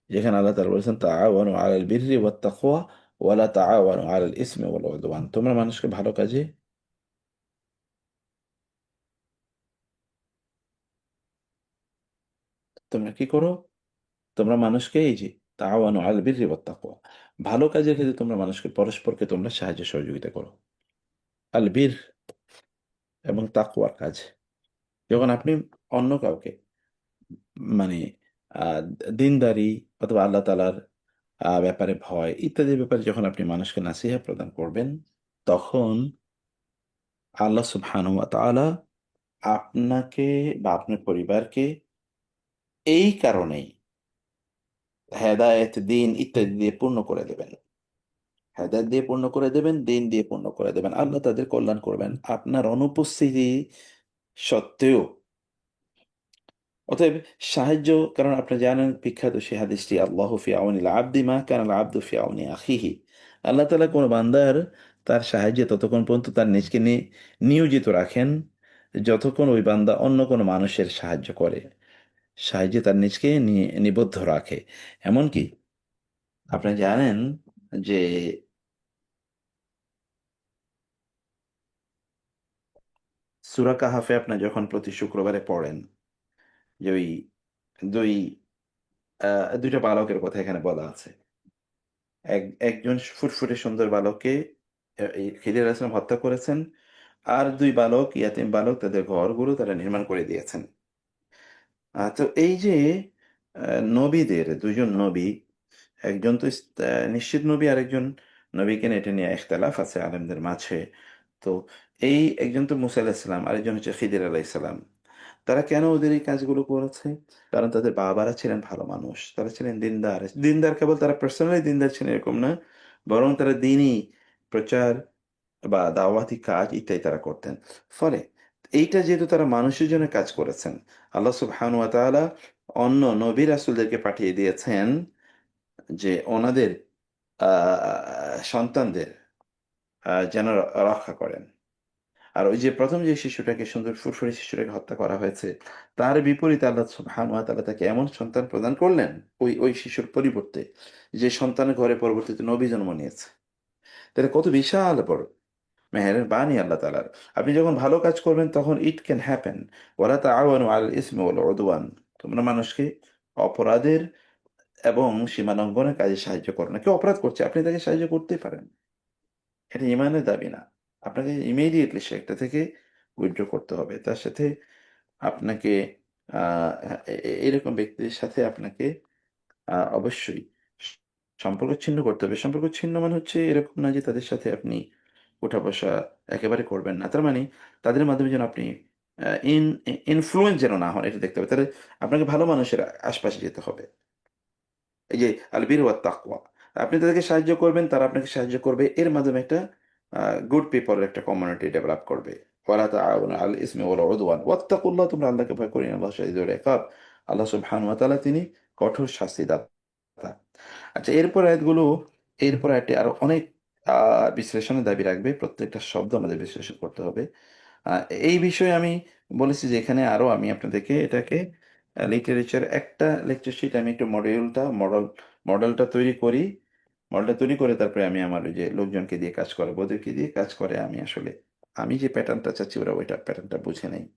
যেখানে আল্লাহ তাআলা বলেছেন তাআওয়ানু আলাল বিররি ওয়াত তাকওয়া ওয়ালা তাআওয়ানু আলাল ইসমি ওয়াল উদওয়ান। তোমরা মানুষকে ভালো কাজে, তোমরা কি করো? তোমরা মানুষকে এই যে তাআওয়ানু আলাল বিররি ওয়াত তাকওয়া, ভালো কাজের ক্ষেত্রে তোমরা মানুষকে পরস্পরকে তোমরা সাহায্য সহযোগিতা করো। আল বীর এবং তাকওয়ার কাজ। যখন আপনি অন্য কাউকে মানে দিনদারি অথবা আল্লাহ তাআলার ব্যাপারে ভয় ইত্যাদির ব্যাপারে যখন আপনি মানুষকে নাসিহা প্রদান করবেন, তখন আল্লাহ সুবহানাহু ওয়া তাআলা আপনাকে বা আপনার পরিবারকে এই কারণেই হেদায়েত, দিন ইত্যাদি দিয়ে পূর্ণ করে দেবেন। হেদায়েত দিয়ে পূর্ণ করে দেবেন, দিন দিয়ে পূর্ণ করে দেবেন। আল্লাহ তাদের কল্যাণ করবেন আপনার অনুপস্থিতি সত্ত্বেও। অতএব সাহায্য, কারণ আপনি জানেন বিখ্যাত সেই হাদিসটি, আল্লাহ ফি আউনিল আবদি মা কানাল আবদু ফি আউনি আখিহি। আল্লাহ তাআলা কোনো বান্দার তার সাহায্যে ততক্ষণ পর্যন্ত তার নিজকে নিয়োজিত রাখেন, যতক্ষণ ওই বান্দা অন্য কোনো মানুষের সাহায্য করে, সাহায্যে তার নিজকে নিবদ্ধ রাখে। এমনকি আপনি জানেন যে সূরা কাহাফে আপনি যখন প্রতি শুক্রবারে পড়েন যে ওই দুই দুইটা বালকের কথা এখানে বলা আছে। একজন ফুটফুটে সুন্দর বালককে এই খিদির আলাইহিস সালাম হত্যা করেছেন। আর ২ বালক, ইয়াতীম বালক তাদের ঘরগুলো তারা নির্মাণ করে দিয়েছেন। তো এই যে আ নবীদের ২ জন নবী, একজন তো নিশ্চিত নবী, আরেকজন নবীকে নিয়ে এটা নিয়ে ইখতিলাফ আছে আলেমদের মাঝে। তো এই একজন তো মুসা আলাইহিস সালাম, আরেকজন হচ্ছে খিদির আলাইহিস সালাম। তারা কেন ওদের এই কাজগুলো করেছে? কারণ তাদের বাবারা ছিলেন ভালো মানুষ। তারা ছিলেন দিনদার। দিনদার কেবল তারা পার্সোনালি দিনদার ছিলেন এরকম না। বরং তারা দ্বীনি প্রচার বা দাওয়াতি কাজ ইত্যাদি তারা করতেন। ফলে এইটা যেহেতু তারা মানুষের জন্য কাজ করেছেন, আল্লাহ সুবহানাহু ওয়া তাআলা অন্য নবী রাসূলদেরকে পাঠিয়ে দিয়েছেন যে ওনাদের আ সন্তানদের যেন রক্ষা করেন। আর ওই যে ১ম যে শিশুটাকে, সুন্দর ফুরফুরে শিশুটাকে হত্যা করা হয়েছে, তার বিপরীতে আল্লাহ সুবহানাহু ওয়া তাআলা তাকে এমন সন্তান প্রদান করলেন ওই শিশুর পরিবর্তে, যে সন্তানের ঘরে পরবর্তীতে নবী জন্ম নিয়েছে। তাহলে কত বিশাল বড় মেহেরের বাণী আল্লাহ তাআলার। আপনি যখন ভালো কাজ করবেন তখন ইট ক্যান হ্যাপেন। ওয়ালা তাআওয়ানু আলাল ইসমি ওয়াল উদওয়ান। তোমরা মানুষকে অপরাধের এবং সীমালঙ্ঘনের কাজে সাহায্য করো না। কেউ অপরাধ করছে, আপনি তাকে সাহায্য করতেই পারেন। এটা ঈমানের দাবি না। আপনাকে ইমিডিয়েটলি সেটা থেকে উইথড্র করতে হবে। তার সাথে আপনাকে আ এরকম ব্যক্তিদের সাথে আপনাকে অবশ্যই স সম্পর্ক ছিন্ন করতে হবে। সম্পর্ক ছিন্ন মানে হচ্ছে এরকম না যে তাদের সাথে আপনি ওঠা-বসা একেবারে করবেন না। তার মানে তাদের মাধ্যমে যেন আপনি আ ইন ই ইনফ্লুয়েন্স যেন না হন, এটা দেখতে হবে। তাহলে আপনাকে ভালো মানুষের আশপাশে যেতে হবে। এই যে আল বির ওয়াত তাকওয়া। আপনি তাদেরকে সাহায্য করবেন, তারা আপনাকে সাহায্য করবে। এর মাধ্যমে একটা আ গুড পিপল এর একটা কমিউনিটি ডেভেলপ করবে। ওয়ালা তাআওয়ানু আলাল ইসমি ওয়াল উদওয়ান ওয়াত্তাকুল্লাহ, তোমরা আল্লাহকে ভয় করো, ইন্নাল্লাহা শাদীদুল ইকাব। আল্লাহ সুবহানাহু ওয়া তাআলা তিনি কঠোর শাস্তিদাতা। আচ্ছা, এরপর আয়াতটি আরো অনেক আ বিশ্লেষণের দাবি রাখবে। প্রত্যেকটা শব্দ আমাদের বিশ্লেষণ করতে হবে। আ এই বিষয়ে আমি বলেছি যে এখানে আরো আমি আপনাদেরকে এটাকে লিটারেচার একটা লেকচার শিট আমি একটু মডেলটা তৈরি করি। মডেলটা তৈরি করে তারপরে আমি আমার ওই যে লোকজনকে দিয়ে কাজ করাবো। ওদেরকে দিয়ে কাজ করে আমি যে প্যাটার্নটা চাচ্ছি ওরা ওইটা প্যাটার্নটা বুঝে নেয়।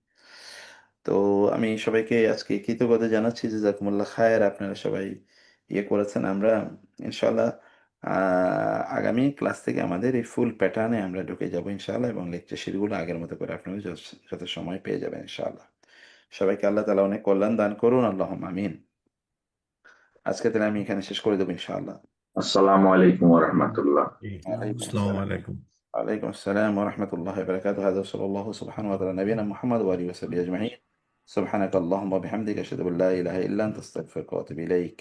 তো আমি সবাইকে আজকে কৃতজ্ঞতা জানাচ্ছি। জাযাকুমুল্লাহ খায়ের। আপনারা সবাই ইয়ে করেছেন। আমরা ইনশাআল্লাহ আ আগামী ক্লাস থেকে আমাদের এই ফুল প্যাটার্নে আমরা ঢুকে যাবো ইনশাআল্লাহ, এবং লেকচার শিটগুলো আগের মতো করে আপনারা যত সময় পেয়ে যাবেন ইনশাআল্লাহ। সবাইকে আল্লাহ তাআলা অনেক কল্যাণ দান করুন। আল্লাহুম্মা আমিন। আজকে তাহলে আমি এখানে শেষ করে দেব ইনশাআল্লাহ। আসসালামু আলাইকুম ওয়া রাহমাতুল্লাহ। ওয়ালাইকুম আসসালামু আসসালাম। আলাইকুম। وعليكم السلام ورحمة الله وبركاته. هذا صلى الله سبحانه وتعالى نبينا محمد وآله وصحبه أجمعين. سبحانك اللهم وبحمدك أشهد أن لا إله إلا أنت أستغفرك وأتوب إليك.